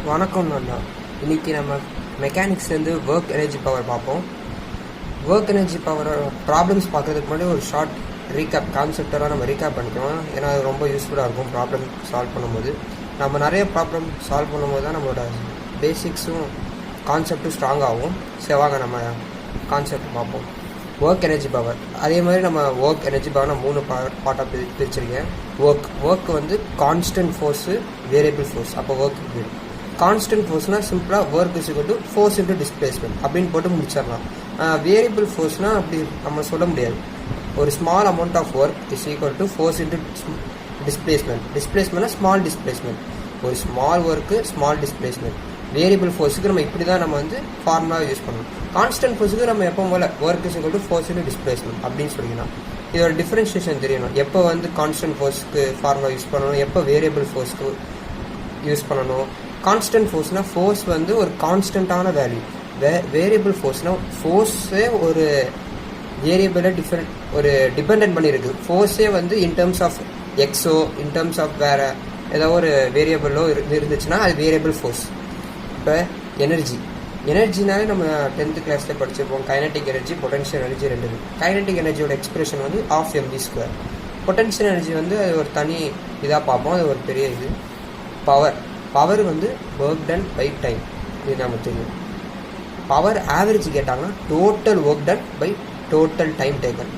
வணக்கம் நண்பா. இன்றைக்கி நம்ம மெக்கானிக்ஸ்லேருந்து ஒர்க் எனர்ஜி பவர் பார்ப்போம். ஒர்க் எனர்ஜி பவரோட ப்ராப்ளம்ஸ் பார்க்குறதுக்கு முன்னாடி ஒரு ஷார்ட் ரீகேப் கான்செப்டெல்லாம் நம்ம ரீகேப் பண்ணிக்கிறோம். ஏன்னா அது ரொம்ப யூஸ்ஃபுல்லாக இருக்கும் ப்ராப்ளம் சால்வ் பண்ணும்போது. நம்ம நிறைய ப்ராப்ளம் சால்வ் பண்ணும்போது தான் நம்மளோட பேசிக்ஸும் கான்செப்டும் ஸ்ட்ராங் ஆகும். சரி வாங்க நம்ம கான்செப்ட் பார்ப்போம். ஒர்க் எனர்ஜி பவர், அதே மாதிரி நம்ம ஒர்க் எனர்ஜி பவர் நான் 3 பார்ட்டாக பிரிச்சிருக்கேன். ஒர்க் வந்து கான்ஸ்டன்ட் ஃபோர்ஸு, வேரியபிள் ஃபோர்ஸ். அப்போ ஒர்க் கான்ஸ்டன்ட் ஃபோர்ஸ்னால் சிம்பிளாக work is equal to force into displacement அப்படின்னு போட்டு முடிச்சிடலாம். வேரியபிள் ஃபோர்ஸ்னால் அப்படி நம்ம சொல்ல முடியாது. ஒரு small amount of work is equal to force into டிஸ்பிளேஸ்மெண்ட்னா ஸ்மால் டிஸ்பிளேஸ்மெண்ட். ஒரு small work small displacement. Variable ஃபோர்ஸுக்கு நம்ம இப்படி தான் நம்ம வந்து ஃபார்முலா யூஸ் பண்ணணும். கான்ஸ்டன்ட் ஃபோர்ஸுக்கு நம்ம எப்போ போல work is equal to force into displacement அப்படின்னு சொல்லிக்கலாம். இதோட டிஃபரன்ஷியேஷன் தெரியணும். எப்போ வந்து கான்ஸ்டன்ட் ஃபோர்ஸுக்கு ஃபார்முலா யூஸ் பண்ணணும், எப்போ வேரியபிள் ஃபோர்ஸ்க்கு யூஸ் பண்ணணும். கான்ஸ்டன்ட் ஃபோர்ஸ்னால் ஃபோர்ஸ் வந்து ஒரு கான்ஸ்டன்ட்டான வேல்யூ. வேரியபிள் ஃபோர்ஸ்னால் ஃபோர்ஸே ஒரு வேரியபிளை ஒரு டிபெண்ட் பண்ணியிருக்கு. ஃபோர்ஸே வந்து in terms of exo, in terms of வேறு ஏதோ ஒரு வேரியபிளோ இருந்துச்சுன்னா அது வேரியபிள் ஃபோர்ஸ். இப்போ எனர்ஜினாலே நம்ம 10th கிளாஸில் படிச்சிருப்போம். கைனட்டிக் எனர்ஜி, பொட்டன்ஷியல் எனர்ஜி ரெண்டு. கைனட்டிக் எனர்ஜியோட எக்ஸ்பிரஷன் வந்து ½ பொட்டன்ஷியல் எனர்ஜி வந்து அது ஒரு தனி இதாக பார்ப்போம். அது ஒரு பெரிய இது. பவர் வந்து ஒர்க் டன் பை டைம், இது நமக்கு தெரியும். பவர் ஆவரேஜ் கேட்டாங்கன்னா total work done by total time taken.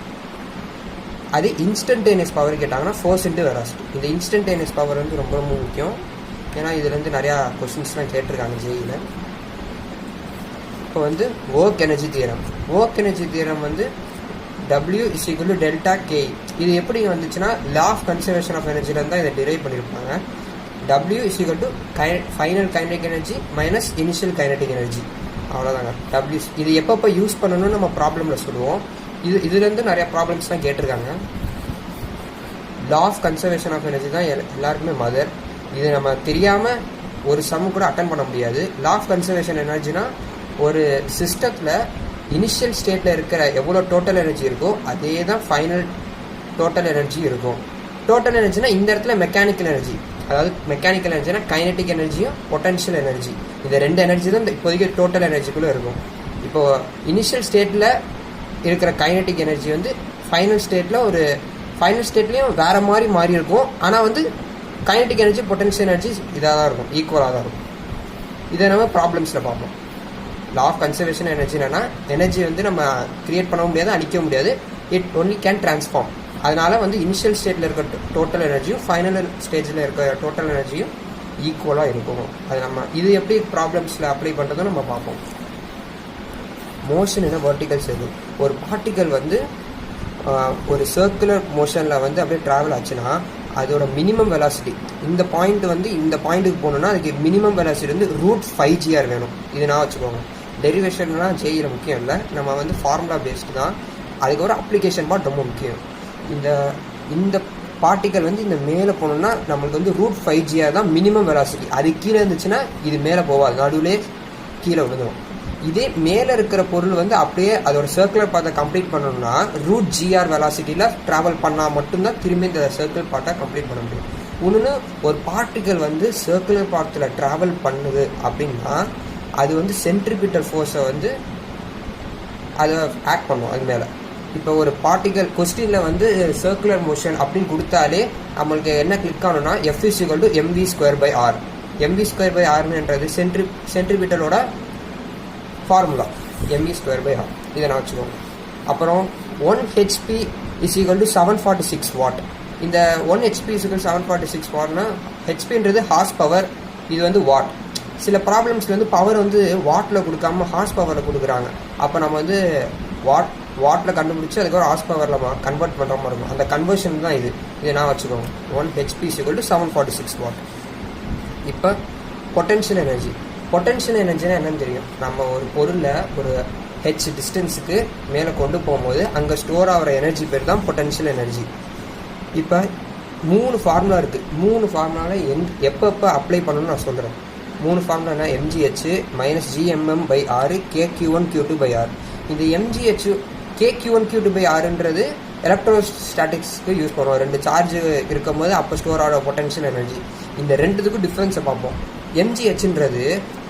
அது இன்ஸ்டன்டேனியஸ் பவர் கேட்டாங்கன்னா ஃபோர்ஸ் இன்டு வெலாசிட்டி. இந்த இன்ஸ்டன்டேனியஸ் பவர் வந்து ரொம்ப ரொம்ப முக்கியம். ஏன்னா இதுலேருந்து நிறையா கொஸ்டின்ஸ்லாம் கேட்டிருக்காங்க ஜேஇயில். இப்போ வந்து ஒர்க் எனர்ஜி தியரம் வந்து W is equal to delta K. இது எப்படி வந்துச்சுன்னா லா ஆஃப் கன்சர்வேஷன் ஆஃப் எனர்ஜிலேருந்து தான் இதை டிரைவ் பண்ணியிருப்பாங்க. W is equal to final kinetic energy minus initial kinetic energy. அவ்வளோதாங்க. W இது எப்பப்போ யூஸ் பண்ணணும்னு நம்ம ப்ராப்ளமில் சொல்லுவோம். இதுலேருந்து நிறையா ப்ராப்ளம்ஸ்லாம் கேட்டிருக்காங்க. Law of conservation of energy தான் எல்லாருக்குமே மதர். இது நம்ம தெரியாமல் ஒரு சம் கூட அட்டன் பண்ண முடியாது. லா ஆஃப் கன்சர்வேஷன் எனர்ஜினா ஒரு சிஸ்டத்தில் இனிஷியல் ஸ்டேட்டில் இருக்கிற எவ்வளோ டோட்டல் எனர்ஜி இருக்கோ அதே தான் ஃபைனல் டோட்டல் எனர்ஜி இருக்கும். டோட்டல் எனர்ஜினா இந்த இடத்துல மெக்கானிக்கல் எனர்ஜி, அதாவது மெக்கானிக்கல் எனர்ஜினா கைனட்டிக் எனர்ஜியும் பொட்டன்ஷியல் எனர்ஜி, இந்த 2 எனர்ஜி தான் இப்போதைக்கு டோட்டல் எனர்ஜிக்குள்ளே இருக்கும். இப்போது இனிஷியல் ஸ்டேட்டில் இருக்கிற கைனட்டிக் எனர்ஜி வந்து ஃபைனல் ஸ்டேட்லேயும் வேறு மாதிரி மாறி இருக்கும். ஆனால் வந்து கைனட்டிக் எனர்ஜி பொட்டன்ஷியல் எனர்ஜி இதாக தான் இருக்கும், ஈக்குவலாக தான் இருக்கும். இதை நம்ம ப்ராப்ளம்ஸில் பார்ப்போம். லா ஆஃப் கன்சர்வேஷன் எனர்ஜி என்னன்னா, எனர்ஜி வந்து நம்ம கிரியேட் பண்ண முடியாது, அழிக்க முடியாது. It only can transform. அதனால வந்து இனிஷியல் ஸ்டேட்டில் இருக்க டோட்டல் எனர்ஜியும் ஃபைனல் ஸ்டேஜில் இருக்க டோட்டல் எனர்ஜியும் ஈக்குவலாக இருக்கும். அது நம்ம இது எப்படி ப்ராப்ளம்ஸில் அப்ளை பண்ணுறதும் நம்ம பார்ப்போம். மோஷன் என்ன வெர்டிக்கல் சர்க்கிள். ஒரு பார்ட்டிக்கல் வந்து ஒரு சர்க்குலர் மோஷனில் வந்து அப்படியே ட்ராவல் ஆச்சுன்னா அதோட மினிமம் வெலாசிட்டி இந்த பாயிண்ட் வந்து இந்த பாயிண்ட்டுக்கு போகணுன்னா அதுக்கு மினிமம் வெலாசிட்டி வந்து √5gr வேணும். இது நான் வச்சுக்கோங்க. டெரிவேஷன்லாம் ஜேஇயில் முக்கியம் இல்லை, நம்ம வந்து ஃபார்முலா பேஸ்டு தான். அதுக்கு ஒரு அப்ளிகேஷன் பார்ட் ரொம்ப முக்கியம். இந்த பார்ட்டிக்கல் வந்து இந்த மேலே போகணுன்னா நம்மளுக்கு வந்து √5gr தான் மினிமம் வெலாசிட்டி. அது கீழே இருந்துச்சுன்னா இது மேலே போகாது, நடுவிலே கீழே விழுந்துடும். இதே மேலே இருக்கிற பொருள் வந்து அப்படியே அதோட சர்க்குலர் பாத்தை கம்ப்ளீட் பண்ணணும்னா √gr வெலாசிட்டியில் ட்ராவல் பண்ணால் மட்டும்தான் திரும்பி இந்த சர்க்குலர் பாத்தை கம்ப்ளீட் பண்ண முடியும். ஒன்று ஒரு பார்ட்டிக்கல் வந்து சர்க்குலர் பாத்தில் ட்ராவல் பண்ணுது அப்படின்னா அது வந்து சென்ட்ரிபியூட்டல் ஃபோர்ஸை வந்து அதை ஆக்ட் பண்ணும் அது மேலே. இப்போ ஒரு பார்ட்டிக்கல் கொஸ்டினில் வந்து சர்க்குலர் மோஷன் அப்படின்னு கொடுத்தாலே நம்மளுக்கு என்ன கிளிக் ஆகணும்னா F is equal to mv²/r. mv²/rன்றது சென்ட்ரிபியூட்டலோட ஃபார்முலா mv²/r. இதை நான் வச்சுக்கோங்க. அப்புறம் 1 HP is equal to 746 watt. இந்த 1 HP is equal to 746 வாட்னா ஹெச்பின்றது ஹார்ஸ் பவர், இது வந்து வாட். சில ப்ராப்ளம்ஸில் வந்து பவர் வந்து வாட்டில் கொடுக்காம ஹார்ஸ் பவரில் கொடுக்குறாங்க. அப்போ நம்ம வந்து வாட்டில் கண்டுபிடிச்சி அதுக்கப்புறம் ஹார்ஸ் பவரில் கன்வெர்ட் பண்ணுற மாதிரி இருக்கும். அந்த கன்வர்ஷன் தான் இதை நான் வச்சுக்கோங்க. 1 HP is equal to 746 what. இப்போ பொட்டன்ஷியல் எனர்ஜினா என்னன்னு தெரியும். நம்ம ஒரு பொருளை ஒரு h டிஸ்டன்ஸுக்கு மேலே கொண்டு போகும்போது அங்கே ஸ்டோர் ஆகிற எனர்ஜி பேர் தான் பொட்டன்ஷியல் எனர்ஜி. இப்போ 3 ஃபார்முலா இருக்குது. 3 ஃபார்முலாவில் எப்போ அப்ளை பண்ணணும்னு நான் சொல்கிறேன். 3 ஃபார்முலானா mgh - gmm/r kq1q2/r. இந்த mgh kq1q2/rன்றது எலக்ட்ரோஸ்டாட்டிக்ஸ்க்கு யூஸ் பண்ணுவோம். 2 சார்ஜ் இருக்கும்போது அப்போ ஸ்டோர் ஆகிற பொட்டன்ஷியல் எனர்ஜி. இந்த ரெண்டுத்துக்கும் டிஃப்ரென்ஸை பார்ப்போம். mgh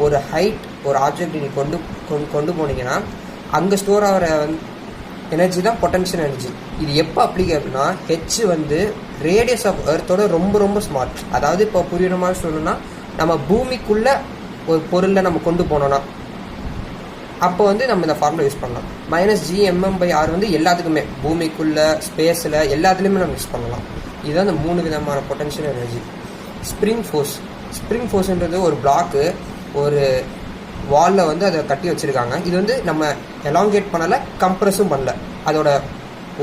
ஒரு ஹைட் ஒரு ஆப்ஜெக்ட் நீங்கள் கொண்டு போனீங்கன்னா அங்கே ஸ்டோர் ஆகிற எனர்ஜி தான் பொட்டன்ஷியல் எனர்ஜி. இது எப்போ அப்ளிகேபிள்னா ஹெச் ரேடியஸ் ஆஃப் எர்த்தோட ரொம்ப ரொம்ப ஸ்மால். அதாவது இப்போ புரியுற மாதிரி சொல்லணும்னா நம்ம பூமிக்குள்ளே ஒரு பொருளை நம்ம கொண்டு போனோம்னா அப்போ நம்ம இந்த ஃபார்முலா யூஸ் பண்ணலாம். -gmm/r எல்லாத்துக்குமே பூமிக்குள்ளே ஸ்பேஸில் எல்லாத்துலேயுமே நம்ம யூஸ் பண்ணலாம். இதுதான் இந்த 3 விதமான பொட்டன்ஷியல் எனர்ஜி. ஸ்ப்ரிங் ஃபோர்ஸ்ன்றது ஒரு பிளாக்கு ஒரு வாலில் அதை கட்டி வச்சுருக்காங்க. இது நம்ம எலாங்கேட் பண்ணலை, கம்ப்ரெஸும் பண்ணல, அதோட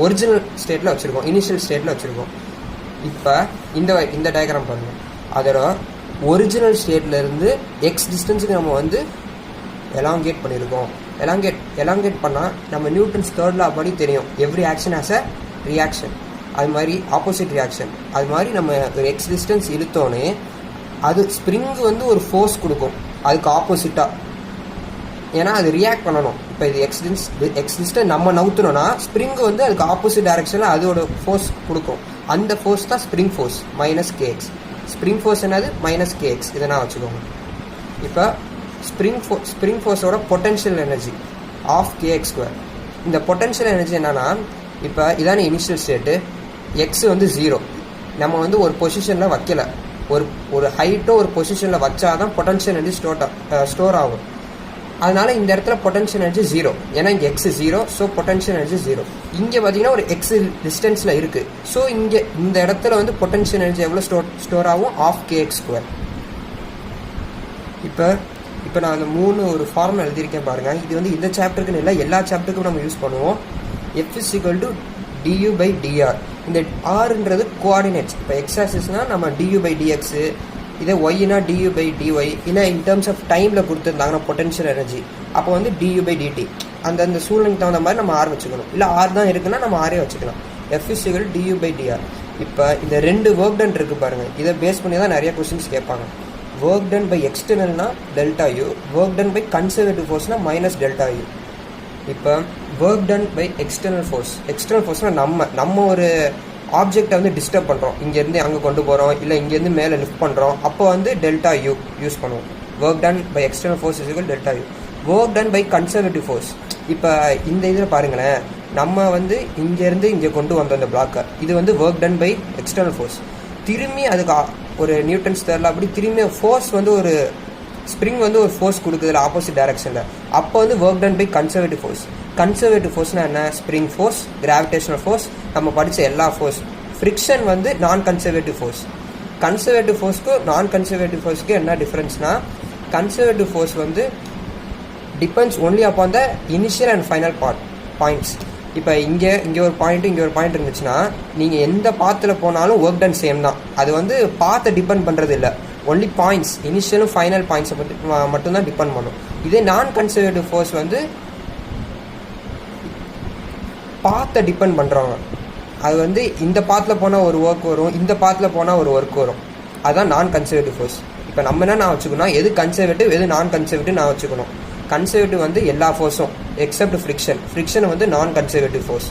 ஒரிஜினல் ஸ்டேட்டில் வச்சுருக்கோம், இனிஷியல் ஸ்டேட்டில் வச்சுருக்கோம். இப்போ இந்த டயக்ராம் பாருங்கள். அதோட ஒரிஜினல் ஸ்டேட்லேருந்து எக்ஸ் டிஸ்டன்ஸுக்கு நம்ம எலாங்கேட் பண்ணியிருக்கோம். எலாங்கேட் பண்ணால் நம்ம நியூட்டன்ஸ் தேர்ட் லா படி தெரியும், every action has a reaction. அது மாதிரி ஆப்போசிட் ரியாக்ஷன். அது மாதிரி நம்ம ஒரு எக்ஸ் டிஸ்டன்ஸ் இழுத்தோன்னே அது ஸ்ப்ரிங்கு ஒரு ஃபோர்ஸ் கொடுக்கும் அதுக்கு ஆப்போசிட்டாக. ஏன்னா அது ரியாக்ட் பண்ணணும். இப்போ இது எக்ஸ் டிஸ்டன்ஸ் நம்ம நவுத்தணும்னா ஸ்ப்ரிங்கு அதுக்கு ஆப்போசிட் டைரக்ஷனில் அதோட ஃபோர்ஸ் கொடுக்கும். அந்த ஃபோர்ஸ் தான் spring force -kx. Spring force என்னது -kx. இதை நான் வச்சுக்கோங்க. இப்போ ஸ்ப்ரிங் ஃபோர்ஸோட பொட்டன்ஷியல் எனர்ஜி ஆஃப் kx². இந்த பொட்டன்ஷியல் எனர்ஜி என்னன்னா, இப்போ இதான இனிஷியல் ஸ்டேட்டு, எக்ஸ் 0. நம்ம ஒரு பொசிஷனில் வைக்கல, ஒரு ஹைட்டோ ஒரு பொசிஷனில் வச்சாதான் பொட்டன்ஷியல் எனர்ஜி ஸ்டோர் ஆகும். அதனால இந்த இடத்துல பொட்டன்ஷியல் எனர்ஜி 0. ஏன்னா இங்கே எக்ஸ் 0, ஸோ பொட்டன்ஷியல் எனர்ஜி 0. இங்கே பார்த்தீங்கன்னா ஒரு எக்ஸ் டிஸ்டன்ஸில் இருக்குது. ஸோ இங்கே இந்த இடத்துல பொட்டன்ஷியல் எனர்ஜி எவ்வளோ ஸ்டோர் ஆகும்? ½ kx². இப்போ நான் அந்த 3 ஒரு ஃபார்முலா எழுதியிருக்கேன் பாருங்கள். இது இந்த சாப்டருக்குன்னு இல்லை, எல்லா சாப்டருக்கும் நம்ம யூஸ் பண்ணுவோம். F = du/dr. இந்த ஆர்ன்றது கோஆர்டினேட்ஸ். இப்போ எக்ஸ் ஆக்சிஸ்னால் நம்ம du/dx, இதே ஒய்னா du/dy, இல்லை இன் டேர்ம்ஸ் ஆஃப் டைமில் கொடுத்துருந்தாங்கன்னா பொட்டன்ஷியல் எனர்ஜி அப்போ du/dt. அந்த சூழ்நிலைக்கு தகுந்த மாதிரி நம்ம ஆர் வச்சுக்கணும். இல்லை ஆர் தான் இருக்குன்னா நம்ம ஆரே வச்சுக்கலாம். F = du/dr. இப்போ இந்த 2 ஒர்க் டன் இருக்குது பாருங்கள். இதை பேஸ் பண்ணி தான் நிறைய கொஸ்டின்ஸ் கேட்பாங்க. ஒர்க் டன் பை எக்ஸ்டர்னல்னா ΔU, work done by conservative ஃபோர்ஸ்னா -ΔU. இப்போ ஒர்க் டன் பை எக்ஸ்டர்னல் ஃபோர்ஸ்னால் நம்ம ஒரு ஆப்ஜெக்டை டிஸ்டர்ப் பண்ணுறோம், இங்கேருந்து அங்கே கொண்டு போகிறோம், இல்லை இங்கேருந்து மேலே லிஃப்ட் பண்ணுறோம், அப்போ ΔU யூஸ் பண்ணுவோம். Work done by external force = ΔU. Work done by conservative force. இப்போ இந்த இதில் பாருங்களேன், நம்ம இங்கேருந்து இங்கே கொண்டு வந்தோம் இந்த பிளாக்கை. இது work done by external force. திரும்பி அதுக்கு ஒரு நியூட்டன்ஸ் தெரியல, அப்படி திரும்பி ஃபோர்ஸ் ஒரு ஸ்ப்ரிங் ஒரு ஃபோர்ஸ் கொடுக்குதுல ஆப்போசிட் டைரக்ஷனில், அப்போ work done by conservative force. Conservative ஃபோர்ஸ்னால் என்ன? ஸ்ப்ரிங் ஃபோர்ஸ், கிராவிடேஷனல் ஃபோர்ஸ், நம்ம படித்த எல்லா force. Friction non conservative force. Conservative ஃபோர்ஸ்க்கும் நான் கன்சர்வேட்டிவ் ஃபோர்ஸ்க்கு என்ன டிஃப்ரென்ஸ்னால், conservative force depends only upon the initial and final points. இப்போ இங்கே ஒரு பாயிண்ட் இருந்துச்சுன்னா நீங்கள் எந்த பாத்தில் போனாலும் ஒர்க் டன் சேம் தான். அது பாத்தை டிபெண்ட் பண்ணுறது இல்லை, ஒன்லி பாயிண்ட்ஸ், இனிஷியலும் ஃபைனல் பாயிண்ட்ஸை மட்டும்தான் டிபெண்ட் பண்ணும். இதே நான் கன்சர்வேட்டிவ் ஃபோர்ஸ் பாத்தை டிபெண்ட் பண்ணுறவங்க. அது இந்த பாத்தில் போனால் ஒரு ஒர்க் வரும், இந்த பாத்தில் போனால் ஒரு ஒர்க் வரும். அதுதான் நான் கன்சர்வேட்டிவ் ஃபோர்ஸ். இப்போ நம்ம என்ன நான் வச்சுக்கணும், எது கன்சர்வேட்டிவ் எது நான் கன்சர்வேட்டிவ் நான் வச்சுக்கணும். கன்சர்வேட்டிவ் எல்லா ஃபோர்ஸும் except friction non conservative force.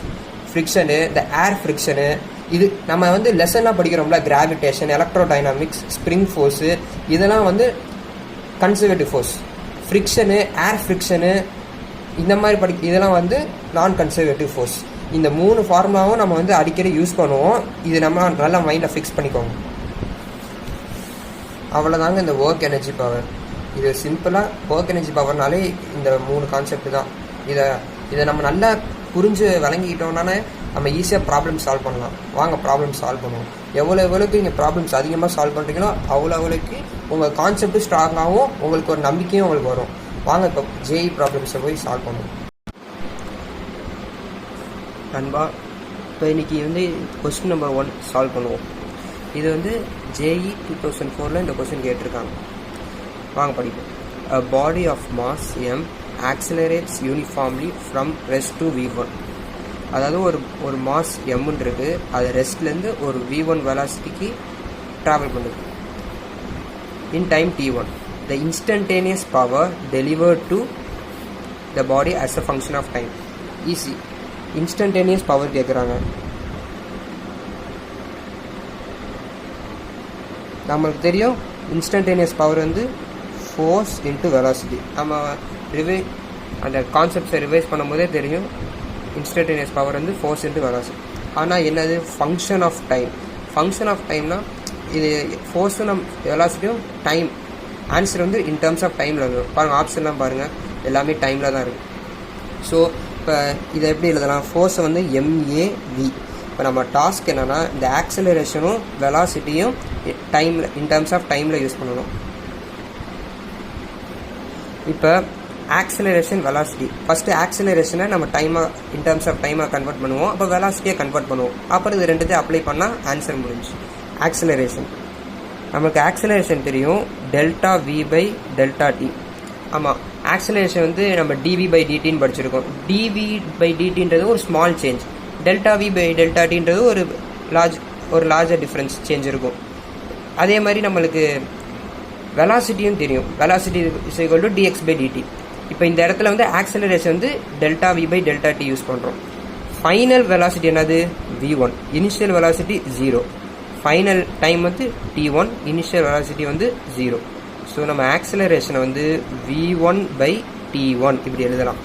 Friction, இந்த ஏர் ஃப்ரிக்ஷனு, இது நம்ம லெசன்லாம் படிக்கிறோம்ல, கிராவிடேஷன், எலக்ட்ரோடைனாமிக்ஸ், ஸ்ப்ரிங் ஃபோர்ஸு, இதெல்லாம் conservative force. Friction, air friction, இந்த மாதிரி இதெல்லாம் நான் கன்சர்வேட்டிவ் ஃபோர்ஸ். இந்த 3 ஃபார்முலாவும் நம்ம அடிக்கடி யூஸ் பண்ணுவோம். இது நம்ம நல்லா மைண்டில் ஃபிக்ஸ் பண்ணிக்கோங்க. அவ்வளோதாங்க இந்த ஒர்க் எனர்ஜி பவர். இது சிம்பிளாக ஒர்க் எனர்ஜி பவர்னாலே இந்த 3 கான்செப்ட் தான். இதை நம்ம நல்லா புரிஞ்சு விளங்கிக்கிட்டோம்னாலே நம்ம ஈஸியாக ப்ராப்ளம் சால்வ் பண்ணலாம். வாங்க ப்ராப்ளம் சால்வ் பண்ணுவோம். எவ்வளோக்கு நீங்கள் ப்ராப்ளம்ஸ் அதிகமாக சால்வ் பண்ணுறீங்களோ அவ்வளோக்கு உங்கள் கான்செப்ட் ஸ்ட்ராங்காகவும் உங்களுக்கு ஒரு நம்பிக்கையும் உங்களுக்கு வரும். வாங்க இப்போ ஜேஇ ப்ராப்ளம்ஸை போய் சால்வ் பண்ணுவோம். நண்பா, இப்போ இன்றைக்கி கொஸ்டின் நம்பர் 1 சால்வ் பண்ணுவோம். இது ஜேஇ 2004 இந்த கொஸ்டின் கேட்டிருக்காங்க. வாங்க படிப்போம். A body of mass m accelerates uniformly from rest to v1. அதாவது ஒரு மாஸ் எம்ன்னு இருக்குது, அது ரெஸ்ட்லேருந்து ஒரு v1 வெலாசிட்டிக்கு ட்ராவல் பண்ணுது in time t1. The instantaneous power delivered to the body as a function of time. Easy. Instantaneous power கேட்குறாங்க. நம்மளுக்கு தெரியும் instantaneous power force into velocity. நம்ம அந்த கான்செப்ட்ஸை ரிவைஸ் பண்ணும்போதே தெரியும் இன்ஸ்டன்டேனியஸ் பவர் வந்து ஃபோர்ஸ் இன்ட்டு வெலாசிட்டி. ஆனால் என்னது function of time. Function of டைம்னா இது ஃபோர்ஸும் வெலாசிட்டியும் டைம். ஆன்சர் வந்து இன் டேர்ம்ஸ் ஆஃப் டைமில் இருக்கும். பாருங்கள் ஆப்ஷன்லாம் பாருங்கள் எல்லாமே டைமில் தான் இருக்குது. ஸோ இப்போ இதை எப்படி எழுதலாம்? ஃபோர்ஸை வந்து எம்ஏவி. இப்போ நம்ம டாஸ்க் என்னென்னா இந்த ஆக்சலரேஷனும் வெலாசிட்டியும் டைமில் இன் டேர்ம்ஸ் ஆஃப் டைமில் யூஸ் பண்ணணும். இப்போ ஆக்சலரேஷன் வெலாசிட்டி ஃபஸ்ட்டு ஆக்சலரேஷனை நம்ம டைமாக இன் டேர்ம்ஸ் ஆஃப் டைமாக கன்வெர்ட் பண்ணுவோம். அப்போ வெலாசிட்டியை கன்வெர்ட் பண்ணுவோம். அப்புறம் இது ரெண்டுத்தையும் அப்ளை பண்ணால் ஆன்சர் முடிஞ்சு. ஆக்சலரேஷன் நமக்கு ஆக்சலரேஷன் தெரியும் delta v by delta t. ஆமாம் ஆக்சலரேஷன் வந்து நம்ம டிவி பை டிடின்னு படிச்சிருக்கோம். டிவி பை டிடின்றது ஒரு small change, delta v by delta டின்றது ஒரு லார்ஜர் டிஃப்ரென்ஸ் சேஞ்ச் இருக்கும். அதே மாதிரி நம்மளுக்கு வெலாசிட்டியும் தெரியும். Velocity is equal to d x by d t. இப்போ இந்த இடத்துல வந்து ஆக்சலரேஷன் வந்து delta v by delta t use பண்ணுறோம். ஃபைனல் வெலாசிட்டி என்னது? v1. Initial velocity 0. Final time வந்து t1, இனிஷியல் வெலாசிட்டி வந்து 0. ஸோ நம்ம ஆக்சலரேஷனை வந்து v1 பை t1 இப்படி எழுதலாம்.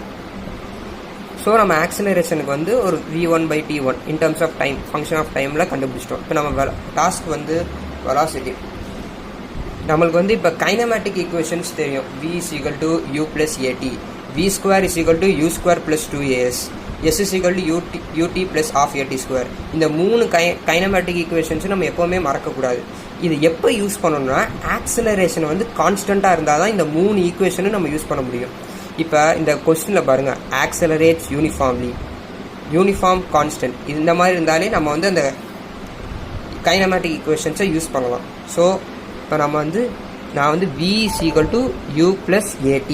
ஸோ நம்ம ஆக்சலரேஷனுக்கு வந்து ஒரு v1 by t1 in terms of time function of டைமில் கண்டுபிடிச்சிட்டோம். இப்போ நம்ம டாஸ்க் வந்து வெலாசிட்டி நம்மளுக்கு வந்து இப்போ கைனமேட்டிக் ஈக்குவேஷன்ஸ் தெரியும். v is equal to u plus at, v square is equal to u square plus 2as, s is equal to ut plus half at square. இந்த மூணு கைனமேட்டிக் ஈக்குவேஷன்ஸும் நம்ம எப்போவுமே மறக்கக்கூடாது. இது எப்போ யூஸ் பண்ணணும்னா ஆக்சலரேஷன் வந்து கான்ஸ்டண்ட்டாக இருந்தால் தான் இந்த மூணு ஈக்குவேஷனும் நம்ம யூஸ் பண்ண முடியும். இப்போ இந்த கொஸ்டினில் பாருங்கள், ஆக்சலரேட்ஸ் யூனிஃபார்ம்லி, யூனிஃபார்ம் கான்ஸ்டன்ட், இந்த மாதிரி இருந்தாலே நம்ம வந்து அந்த கைனமேட்டிக் ஈக்குவேஷன்ஸை யூஸ் பண்ணலாம். ஸோ இப்போ நம்ம வந்து நான் வந்து v is equal to u plus at,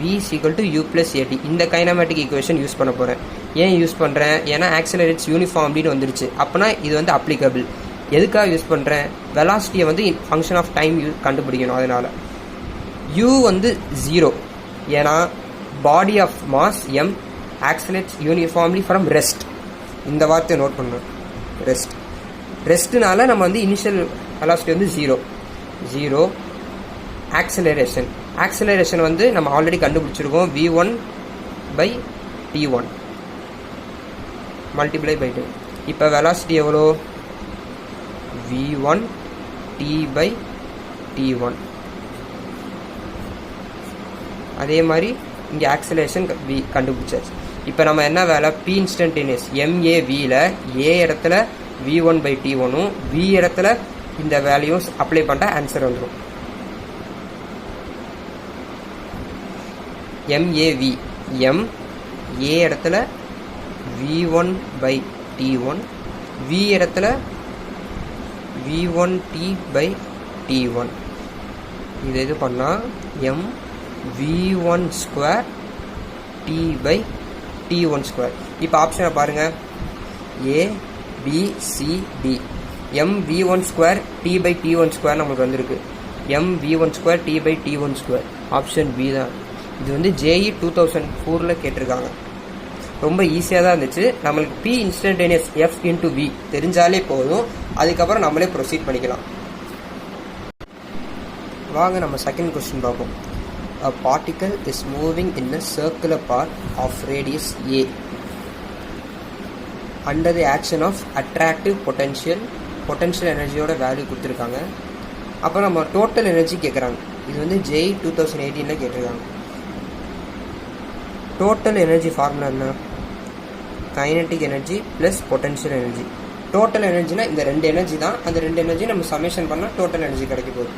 v is equal to u plus at இந்த கைனமேட்டிக் ஈக்குவேஷன் யூஸ் பண்ண போகிறேன். ஏன் யூஸ் பண்ணுறேன்? ஏன்னா ஆக்சலரேட்ஸ் யூனிஃபார்ம்லின்னு வந்துருச்சு. அப்போனா இது வந்து அப்ளிகபிள். எதுக்காக யூஸ் பண்ணுறேன்? வெலாசிட்டியை வந்து ஃபங்க்ஷன் ஆஃப் டைம் கண்டுபிடிக்கணும். அதனால் u வந்து 0, ஏன்னா body of mass m accelerates uniformly from rest. இந்த வார்த்தையை நோட் பண்ணணும், ரெஸ்ட். ரெஸ்ட்னால நம்ம வந்து இனிஷியல் வெலாசிட்டி வந்து 0. ஆக்சலரேஷன் ஆக்சலரேஷன் வந்து நம்ம ஆல்ரெடி கண்டுபிடிச்சிருக்கோம். v1 by t1 multiply by 2. இப்போ வெலாசிட்டி எவ்வளோ? v1 t by t1. அதே மாதிரி இங்கே ஆக்சலரேஷன் v கண்டுபிடிச்சாச்சு. இப்போ நம்ம என்ன வேலை? p இன்ஸ்டன்டேனியஸ் MAVல a இடத்துல v1 பை t1ம் v இடத்துல இந்த வேல்யூஸ் அப்ளை பண்ண ஆன்சர் வந்துடும். MAV m a இடத்துல v1 பை t1, v இடத்துல v1t பை t1. இது பண்ணால் m v1 square t by t1 square. இப்போ ஆப்ஷனை பாருங்கள், a b c d. m v1 square t by t1 square நம்மளுக்கு வந்திருக்கு. m v1 square t by t1 square option B தான். இது வந்து JEE 2004 கேட்டிருக்காங்க. ரொம்ப ஈஸியாக தான் இருந்துச்சு. நம்மளுக்கு p instantaneous f into v தெரிஞ்சாலே போதும். அதுக்கப்புறம் நம்மளே ப்ரொசீட் பண்ணிக்கலாம். வாங்க நம்ம செகண்ட் கொஸ்டின் பார்ப்போம். A particle is moving in a circular path of radius a under the action of attractive potential. Potential எனர்ஜியோட value கொடுத்துருக்காங்க. அப்புறம் நம்ம டோட்டல் எனர்ஜி கேட்குறாங்க. இது வந்து JEE 2018 கேட்டிருக்காங்க. டோட்டல் எனர்ஜி ஃபார்முலா என்ன? Kinetic energy plus potential energy. Total எனர்ஜினா இந்த ரெண்டு எனர்ஜி தான். அந்த ரெண்டு எனர்ஜி நம்ம சமேஷன் பண்ணால் டோட்டல் எனர்ஜி கிடைக்க போகுது.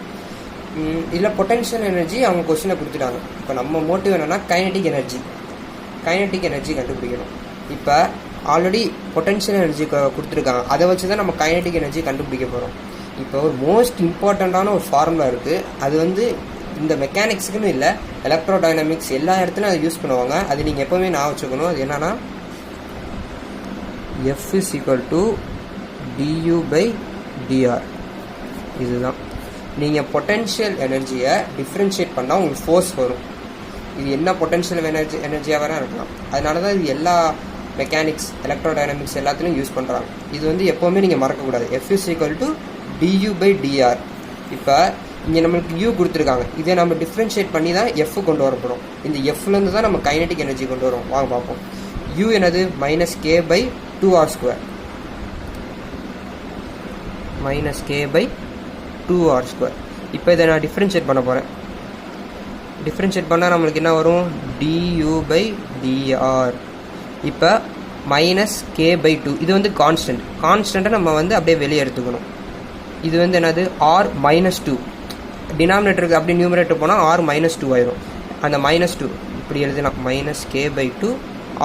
இதில் பொட்டன்ஷியல் எனர்ஜி அவங்க கொஸ்டினை கொடுத்துட்டாங்க. இப்போ நம்ம மோட்டிவ் என்னென்னா கைனட்டிக் எனர்ஜி கண்டுபிடிக்கணும். இப்போ ஆல்ரெடி பொட்டன்ஷியல் எனர்ஜி கொடுத்துருக்காங்க. அதை வச்சு தான் நம்ம கைனட்டிக் எனர்ஜி கண்டுபிடிக்க போகிறோம். இப்போ ஒரு மோஸ்ட் இம்பார்ட்டண்ட்டான ஒரு ஃபார்முலா இருக்குது. அது வந்து இந்த மெக்கானிக்ஸுக்குன்னு இல்லை, எலக்ட்ரோடைனமிக்ஸ் எல்லா இடத்துலையும் அதை யூஸ் பண்ணுவாங்க. அது நீங்கள் எப்போவுமே நான் வச்சுக்கணும். அது என்னென்னா F is equal to du by dr. இதுதான். நீங்கள் பொட்டன்ஷியல் எனர்ஜியை டிஃப்ரென்ஷியேட் பண்ணால் உங்களுக்கு ஃபோர்ஸ் வரும். இது என்ன பொட்டன்ஷியல் எனர்ஜியாக வேறு இருக்கலாம். அதனால தான் இது எல்லா மெக்கானிக்ஸ் எலக்ட்ரோடைனமிக்ஸ் எல்லாத்துலேயும் யூஸ் பண்ணுறாங்க. இது வந்து எப்போவுமே நீங்கள் மறக்கக்கூடாது. F is equal to du by dr. இப்போ இங்கே நம்மளுக்கு யூ கொடுத்துருக்காங்க, இதை நம்ம டிஃப்ரென்ஷியேட் பண்ணி தான் எஃப் கொண்டு வர போகிறோம். இந்த எஃப்லேருந்து தான் நம்ம கைனடிக் எனர்ஜி கொண்டு வரோம். வாங்க பார்ப்போம். யூ என்னது -k/2r², -k/2r². இப்போ இதை நான் டிஃப்ரென்ஷியேட் பண்ண போகிறேன். டிஃப்ரென்ஷியேட் பண்ணால் நம்மளுக்கு என்ன வரும், du/dr. இப்போ -k/2, இது வந்து கான்ஸ்டண்ட்டை நம்ம வந்து அப்படியே வெளியே எடுத்துக்கணும். இது வந்து என்னது r-2, டினாமினேட்டருக்கு அப்படி நியூமரேட்டர் போனால் r-2 ஆயிரும். அந்த -2 இப்படி எழுதலாம், -k/2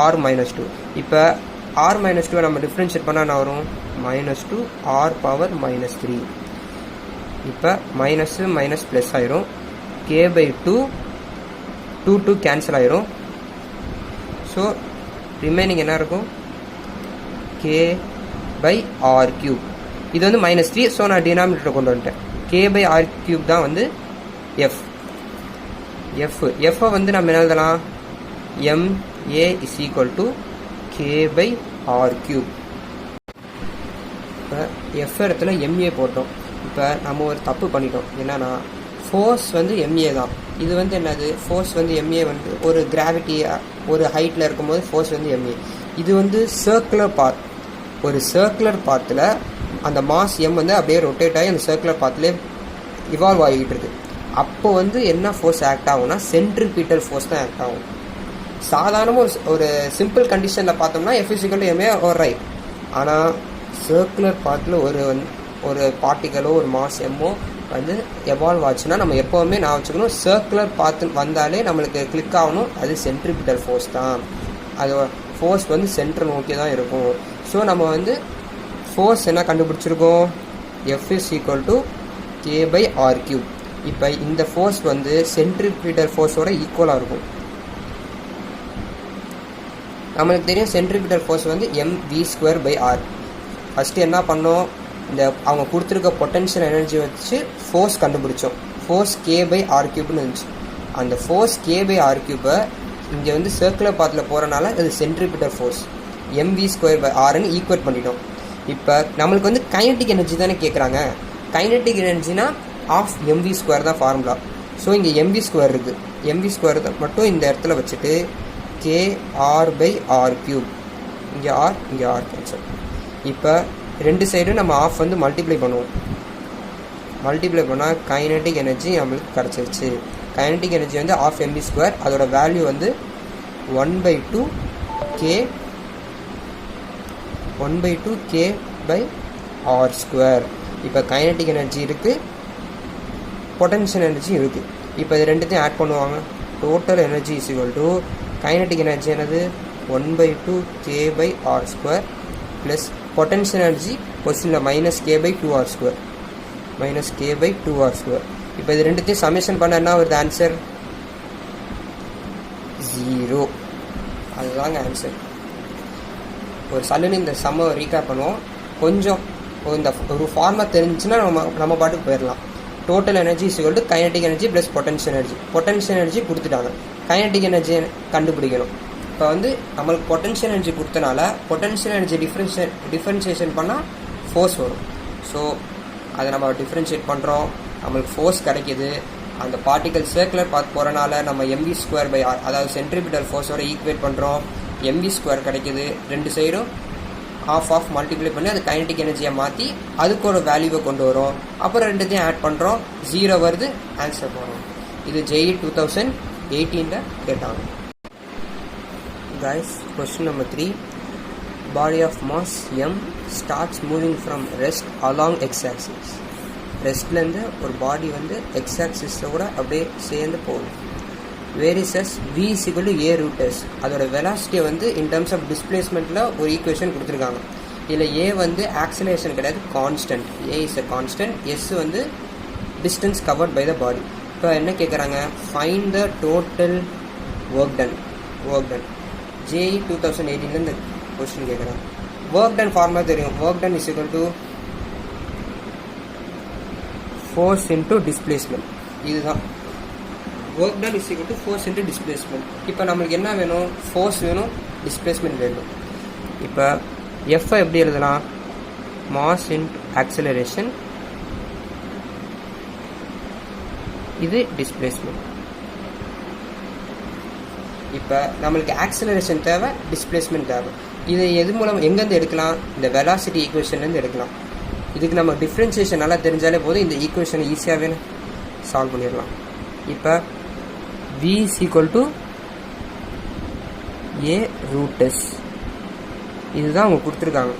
r-2. இப்போ r-2 நம்ம டிஃப்ரென்ஷியேட் பண்ணால் என்ன வரும், -2 r⁻−3. இப்போ மைனஸு மைனஸ் ப்ளஸ் ஆயிரும், k/2 2 கேன்சல் ஆயிரும். ஸோ ரிமைனிங் என்ன இருக்கும், k/r3. இது வந்து -3, ஸோ நான் டினாமினேட்டரை கொண்டு வந்துட்டேன். k/r3 தான் வந்து எஃப் வந்து நம்ம என்ன எழுதலாம், ma = k/r3. இப்போ எஃப் இடத்துல ma போட்டோம். இப்போ நம்ம ஒரு தப்பு பண்ணிட்டோம், என்னன்னா ஃபோர்ஸ் வந்து ma தான். இது வந்து என்னது, ஃபோர்ஸ் வந்து ma வந்து ஒரு கிராவிட்டி ஒரு ஹைட்டில் இருக்கும்போது ஃபோர்ஸ் வந்து ma. இது வந்து சர்க்குலர் பாத், ஒரு சர்க்குலர் பாத்தில் அந்த மாஸ் m வந்து அப்படியே ரொட்டேட் ஆகி அந்த சர்க்குலர் பாத்லேயே இவால்வ் ஆகிட்டு இருக்கு. அப்போ வந்து என்ன ஃபோர்ஸ் ஆக்ட் ஆகும்னா சென்ட்ரிபீட்டல் ஃபோர்ஸ் தான் ஆக்ட் ஆகும். சாதாரணமாக ஒரு சிம்பிள் கண்டிஷனில் பார்த்தோம்னா F = ma ஒரு ரைட். ஆனால் சர்க்குலர் பாத்தில் ஒரு பார்ட்டிக்கலோ ஒரு மாஸ் எம்மோ வந்து எவால்வ் ஆச்சுன்னா நம்ம எப்போவுமே நான் வச்சுக்கணும், சர்க்குலர் பாத்து வந்தாலே நம்மளுக்கு கிளிக் ஆகணும், அது சென்ட்ரிபிட்டல் ஃபோர்ஸ் தான். அது ஃபோர்ஸ் வந்து சென்டர் நோக்கி தான் இருக்கும். ஸோ நம்ம வந்து ஃபோர்ஸ் என்ன கண்டுபிடிச்சிருக்கோம், F = k/r3. இப்போ இந்த ஃபோர்ஸ் வந்து சென்ட்ரிபிட்டல் ஃபோர்ஸோட ஈக்குவலாக இருக்கும். நம்மளுக்கு தெரியும் சென்ட்ரிபிட்டல் ஃபோர்ஸ் வந்து mv²/r. ஃபஸ்ட்டு என்ன பண்ணோம், இந்த அவங்க கொடுத்துருக்க பொட்டன்ஷியல் எனர்ஜி வச்சு ஃபோர்ஸ் கண்டுபிடிச்சோம். ஃபோர்ஸ் k/r3ன்னு இருந்துச்சு. அந்த ஃபோர்ஸ் k/r3 இங்கே வந்து சர்க்குலர் பாத்தில் போகிறனால அது சென்ட்ரிபிட்டல் ஃபோர்ஸ் mv²/rன்னு ஈக்குவேட் பண்ணிட்டோம். இப்போ நம்மளுக்கு வந்து கைனடிக் எனர்ஜி தானே கேட்குறாங்க. கைனடிக் எனர்ஜினா ஆஃப் mv² தான் ஃபார்முலா. ஸோ இங்கே mv² இருக்குது, mv² மட்டும் இந்த இடத்துல வச்சுட்டு kr/r3, இங்கே r இங்கே r கேன்சல். இப்போ ரெண்டு சைடும் நம்ம ஆஃப் வந்து மல்டிப்ளை பண்ணுவோம். மல்டிப்ளை பண்ணால் கைனடிக் எனர்ஜி நம்மளுக்கு கிடச்சிருச்சு. கைனடிக் எனர்ஜி வந்து ஆஃப் mv², அதோட வேல்யூ வந்து 1/2 k/r². இப்போ கைனடிக் எனர்ஜி இருக்குது, பொட்டன்ஷியல் எனர்ஜி இருக்குது. இப்போ இது ரெண்டுத்தையும் ஆட் பண்ணுவாங்க. டோட்டல் எனர்ஜி = கைனடிக் எனர்ஜி என்னது 1/2 k/r² ப்ளஸ் பொட்டன்ஷியல் எனர்ஜி கொஸ்டினில் -k/2r², -k/2r². இப்போ இது ரெண்டுத்தையும் சமேஷன் பண்ண என்ன வருது ஆன்சர், 0. அதுதாங்க ஆன்சர். ஒரு சல்லுன்னு இந்த சம்மை ரீகேப் பண்ணுவோம். கொஞ்சம் இந்த ஒரு ஃபார்மாக தெரிஞ்சுன்னா நம்ம பாட்டுக்கு போயிடலாம். Total energy = kinetic energy plus potential energy. Potential energy கொடுத்துட்டாங்க, கைனடிக் எனர்ஜியை கண்டுபிடிக்கணும். இப்போ வந்து நம்மளுக்கு பொட்டன்ஷியல் எனர்ஜி கொடுத்தனால பொட்டன்ஷியல் எனர்ஜி டிஃப்ரென்ஷியேஷன் பண்ணால் ஃபோர்ஸ் வரும். ஸோ அதை நம்ம டிஃப்ரென்ஷியேட் பண்ணுறோம், நம்மளுக்கு ஃபோர்ஸ் கிடைக்கிது. அந்த பார்ட்டிகல் சர்க்குலர் பாத் போகிறனால நம்ம mv²/r, அதாவது சென்ட்ரிபிட்டல் ஃபோர்ஸோட ஈக்குவேட் பண்ணுறோம். mv² கிடைக்கிது. ரெண்டு சைடும் ஆஃப் மல்டிப்ளை பண்ணி அது கைனடிக் எனர்ஜியை மாற்றி அதுக்கு ஒரு வேல்யூவை கொண்டு வரும். அப்புறம் ரெண்டுத்தையும் ஆட் பண்ணுறோம், 0 வருது, ஆன்சர் போகிறோம். இது JEE 2018 கேட்டாங்க. Guys, question number 3. Body of mass m starts moving from rest along x-axis. ரெஸ்ட்லேருந்து ஒரு பாடி வந்து x-axisோட அப்படியே சேர்ந்து போகும். வேரியஸஸ் v = a√s. அதோட வெலாசிட்டியை வந்து இன் டர்ம்ஸ் ஆஃப் டிஸ்பிளேஸ்மெண்ட்டில் ஒரு ஈக்குவேஷன் கொடுத்துருக்காங்க. இதில் a வந்து ஆக்சிலரேஷன் கிடையாது, constant. a is a constant. s வந்து distance covered by the body. இப்போ என்ன கேட்குறாங்க, find the total work done. JEE 2018 இந்த கொஸ்டின் கேட்குறாங்க. ஒர்க் டன் ஃபார்முலா தெரியும். Work done = force into displacement. இதுதான் work done = force into displacement. இப்போ நம்மளுக்கு என்ன வேணும், ஃபோர்ஸ் வேணும், டிஸ்பிளேஸ்மெண்ட் வேணும். இப்போ எஃப்ஐ எப்படி எழுதலாம், மாஸ் இன்டூ ஆக்சிலரேஷன் இது டிஸ்பிளேஸ்மெண்ட். இப்போ நம்மளுக்கு ஆக்சிலரேஷன் தேவை, டிஸ்பிளேஸ்மெண்ட் தேவை. இதை எது மூலம் எங்கேருந்து எடுக்கலாம்? இந்த வெலாசிட்டி ஈக்குவேஷன்லேருந்து எடுக்கலாம். இதுக்கு நம்ம டிஃப்ரென்சியேஷன் நல்லா தெரிஞ்சாலே போதும், இந்த ஈக்குவேஷனை ஈஸியாகவே சால்வ் பண்ணிடலாம். இப்போ v = a√s இதுதான் அவங்க கொடுத்துருக்காங்க.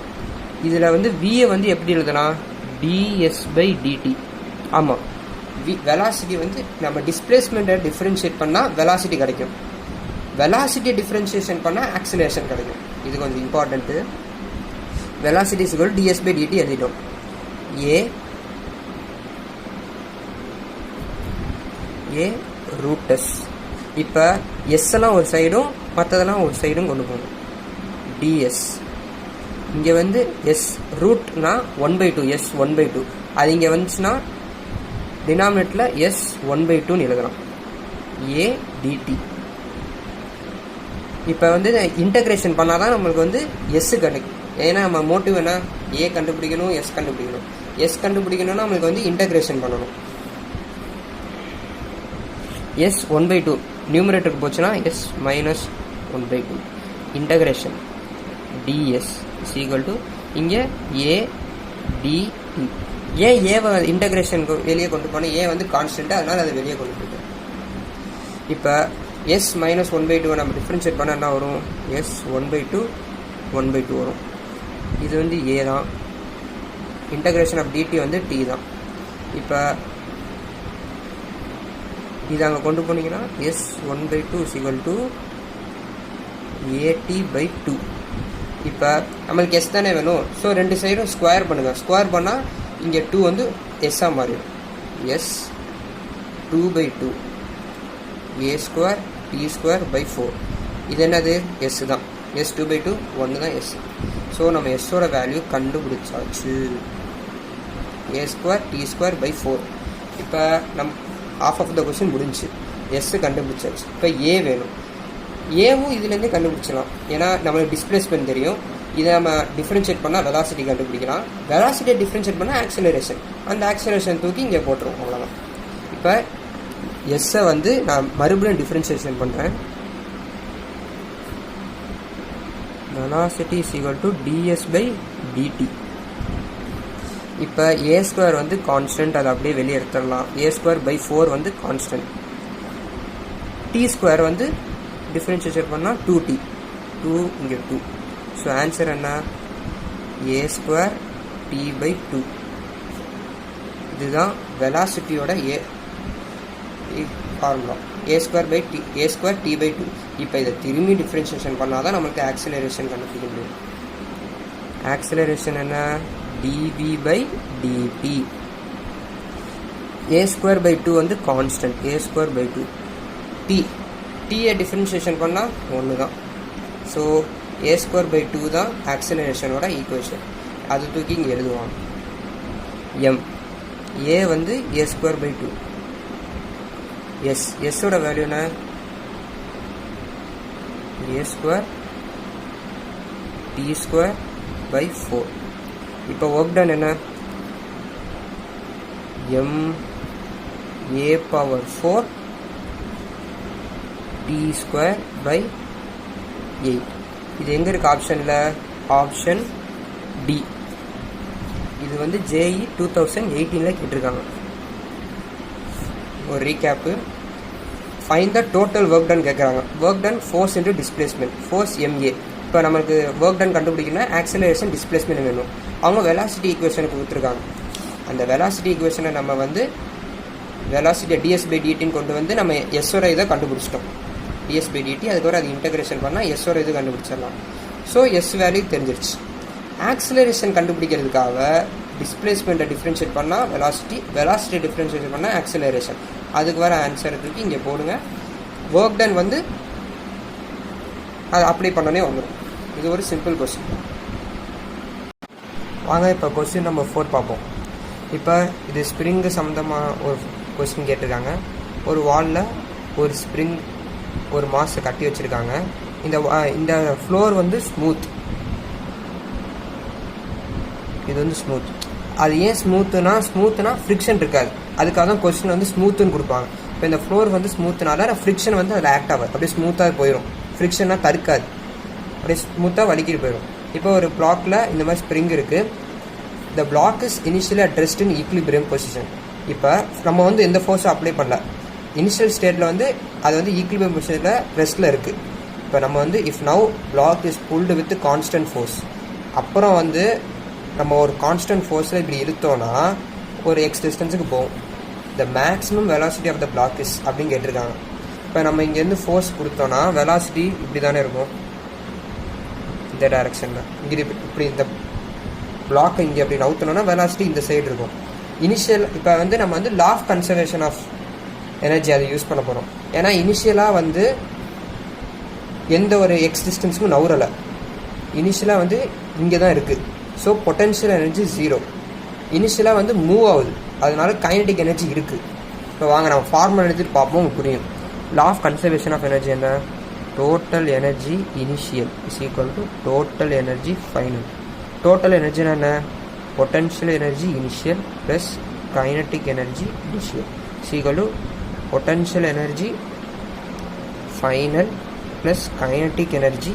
இதில் வந்து வியை வந்து எப்படி எழுதலாம்? ds/dt. ஆமாம், வெலாசிட்டி வந்து நம்ம டிஸ்பிளேஸ்மெண்ட்டை டிஃப்ரென்ஷியேட் பண்ணால் வெலாசிட்டி கிடைக்கும், வெலாசிட்டி டிஃப்ரென்ஷியேஷன் பண்ணால் ஆக்சிலரேஷன் கிடைக்கும். இது கொஞ்சம் இம்பார்ட்டண்ட்டு. வெலாசிட்டி = ds/dt எழுதிட்டோம். a√s. இப்போ எஸ் எல்லாம் ஒரு சைடும் மற்றதெல்லாம் ஒரு சைடும் கொண்டு போகணும். ds இங்கே வந்து எஸ் ரூட்னா 1/2, எஸ் 1/2. அது இங்கே வந்துச்சுன்னா டினாமினேட்டில் எஸ் 1/2ன்னு எழுதலாம். a dt. இப்போ வந்து இன்டகிரேஷன் பண்ணால் தான் நம்மளுக்கு வந்து எஸ் கிடைக்கும். ஏன்னா நம்ம மோட்டிவ் என்ன? ஏ கண்டுபிடிக்கணும், எஸ் கண்டுபிடிக்கணும். எஸ் கண்டுபிடிக்கணும்னா நம்மளுக்கு வந்து இன்டகிரேஷன் பண்ணணும். எஸ் 1/2 நியூமரேட்டருக்கு போச்சுன்னா எஸ் -1/2 இன்டகிரேஷன் ds = இங்கே a dt. ஏவை இன்டகிரேஷனுக்கு வெளியே கொண்டு போனால் ஏ வந்து கான்ஸ்டன்ட், அதனால் அதை வெளியே கொண்டு போயிட்டோம். இப்போ s -1/2 நம்ம டிஃப்ரென்ஷியேட் பண்ணால் என்ன வரும்? s 1/2 வரும். இது வந்து a தான். இன்டகிரேஷன் ஆஃப் dt வந்து t தான். இப்போ இது அங்கே கொண்டு போனீங்கன்னா s 1/2 = at/2. இப்போ நம்மளுக்கு எஸ் தானே வேணும். ஸோ ரெண்டு சைடும் ஸ்கொயர் பண்ணுங்கள். ஸ்கொயர் பண்ணால் இங்கே 2 வந்து எஸ்ஸாக மாறிடும். S 2/2 a² t²/4. இது என்னது? எஸ் தான். எஸ் 2/2 1 தான் எஸ். ஸோ நம்ம எஸ்ஸோட வேல்யூ கண்டுபிடிச்சாச்சு. a² t²/4. இப்போ half of the கொஸ்டின் முடிஞ்சு. எஸ் கண்டுபிடிச்சாச்சு. இப்போ ஏ வேணும். ஏவும் இதுலேருந்தே கண்டுபிடிச்சலாம். ஏன்னா நம்மளுக்கு டிஸ்பிளேஸ்மெண்ட் தெரியும். இதை நம்ம டிஃப்ரென்ஷியேட் பண்ணால் வெலாசிட்டி கண்டுபிடிக்கலாம். வெலாசிட்டியை டிஃப்ரென்ஷியேட் பண்ணால் ஆக்சிலரேஷன். அந்த ஆக்சிலரேஷன் தூக்கி இங்கே போட்டுருவோம், அவ்வளோதான். இப்போ எஸ்ஸை வந்து நான் மறுபடியும் டிஃப்ரென்ஷியேஷன் பண்ணுறேன். Velocity = ds/dt. இப்போ a² வந்து கான்ஸ்டன்ட், அதை அப்படியே வெளியே எடுத்துடலாம். a²/4 வந்து கான்ஸ்டன்ட். t² வந்து டிஃப்ரென்ஷியேட் பண்ணால் 2t. 2 இங்கே 2. ஸோ ஆன்சர் என்ன? a² t/2. இதுதான் வெலாசிட்டியோட ஃபார்முலா. a² t/2. இப்போ இதை திரும்பி டிஃப்ரென்ஷியேஷன் பண்ணால் தான் நமக்கு ஆக்சிலரேஷன் கண்டுபிடிக்க முடியும். ஆக்சிலரேஷன் என்ன? dv/dt. a²/2 வந்து கான்ஸ்டன்ட். a²/2 டீயை டிஃப்ரென்ஷியேஷன் பண்ணால் 1 தான். ஸோ a²/2 தான் ஆக்சிலரேஷனோட ஈக்குவேஷன். அது தூக்கி இங்கே எழுதுவாங்க. ஏ வந்து a²/2. எஸ்ஸோட வேல்யூ என்ன? a² t²/4. இப்போ ஒர்க் டன் என்ன? ma⁴ t²/8. இது எங்கே இருக்குது ஆப்ஷனில்? Option D. இது வந்து JEE 2018 கேட்டிருக்காங்க. ஒரு recap. Find the total work done கேட்குறாங்க. Work done force into displacement. Force MA. இப்போ நமக்கு ஒர்க் டன் கண்டுபிடிக்கணும்னா ஆக்சிலரேஷன் டிஸ்பிளேஸ்மெண்ட் வேணும். அவங்க வெலாசிட்டி ஈக்குவேஷனுக்கு கொடுத்துருக்காங்க. அந்த வெலாசிட்டி ஈக்குவேஷனை நம்ம வந்து வெலாசிட்டியை ds/dtன்னு கொண்டு வந்து நம்ம எஸ்ஸோட இதை கண்டுபிடிச்சிட்டோம். ds/dt. அதுக்கப்புறம் அது இன்டகிரேஷன் பண்ணால் எஸ்ஸோட இது கண்டுபிடிச்சிடலாம். ஸோ எஸ் வேல்யூ தெரிஞ்சிருச்சு. ஆக்சிலரேஷன் கண்டுபிடிக்கிறதுக்காக டிஸ்பிளேஸ்மெண்ட்டை டிஃப்ரென்ஷியேட் பண்ணால் வெலாசிட்டி டிஃப்ரென்ஷியேட் பண்ணால் ஆக்சிலரேஷன். அதுக்கு வர ஆன்சருக்கு இங்கே போடுங்க. ஒர்க் டன் வந்து அது அப்ளை பண்ணனே வந்துடும். இது ஒரு சிம்பிள் கொஸ்டின். வாங்க இப்போ கொஸ்டின் நம்பர் 4 பார்ப்போம். இப்போ இது ஸ்ப்ரிங்கு சம்மந்தமாக ஒரு கொஸ்டின் கேட்டிருக்காங்க. ஒரு வாலில் ஒரு ஸ்ப்ரிங் ஒரு மாஸை கட்டி வச்சுருக்காங்க. இந்த ஃப்ளோர் வந்து ஸ்மூத். இது வந்து ஸ்மூத். அது ஏன் ஸ்மூத்துனா ஃப்ரிக்ஷன் இருக்காது. அதுக்காக தான் கொஸ்டின் வந்து ஸ்மூத்துன்னு கொடுப்பாங்க. இப்போ இந்த ஃப்ளோர் வந்து ஸ்மூத்துனால ஃப்ரிக்ஷன் வந்து அதில் ஆக்ட் ஆகாது, அப்படியே ஸ்மூத்தாக போயிடும். ஃப்ரிக்ஷன்னா தடுக்காது, அப்படியே ஸ்மூத்தாக வலிக்கிட்டு போயிடும். இப்போ ஒரு பிளாக்ல இந்த மாதிரி ஸ்ப்ரிங் இருக்குது. The block is initially at rest in equilibrium position. இப்போ நம்ம வந்து எந்த ஃபோர்ஸும் அப்ளை பண்ணல, இனிஷியல் ஸ்டேட்டில் வந்து அது வந்து ஈக்லிபிரியம் பொசிஷனில் ரெஸ்ட்டில் இருக்குது. இப்போ நம்ம வந்து if now block is pulled with constant force, அப்புறம் வந்து நம்ம ஒரு கான்ஸ்டன்ட் ஃபோர்ஸில் இப்படி இழுத்தோன்னா ஒரு எக்ஸ் டிஸ்டன்ஸுக்கு போகும். The maximum velocity of the block is அப்படின்னு கேட்டிருக்காங்க. இப்போ நம்ம இங்கேருந்து ஃபோர்ஸ் கொடுத்தோன்னா வெலாசிட்டி இப்படி தானே இருக்கும், இந்த டைரக்ஷனில். இங்கே இப்படி இந்த பிளாக்கை இங்கே அப்படி நவுத்தணும்னா வெலாசிட்டி இந்த சைடு இருக்கும். இனிஷியல் இப்போ வந்து நம்ம வந்து law of conservation of energy அதை யூஸ் பண்ண போகிறோம். ஏன்னா இனிஷியலாக வந்து எந்த ஒரு எக்ஸ் டிஸ்டன்ஸுக்கும் நவுறலை, இனிஷியலாக வந்து இங்கே தான் இருக்குது. So potential energy 0. இனிஷியலாக வந்து மூவ் ஆகுது, அதனால கைனடிக் எனர்ஜி இருக்குது. இப்போ வாங்க நம்ம ஃபார்முலா எடுத்துகிட்டு பார்ப்போம், உங்களுக்கு புரியும். Law of conservation of energy என்ன? Total energy initial is equal to total energy final. Total எனர்ஜினா என்ன? Potential energy initial plus kinetic energy initial is equal to potential energy final plus kinetic energy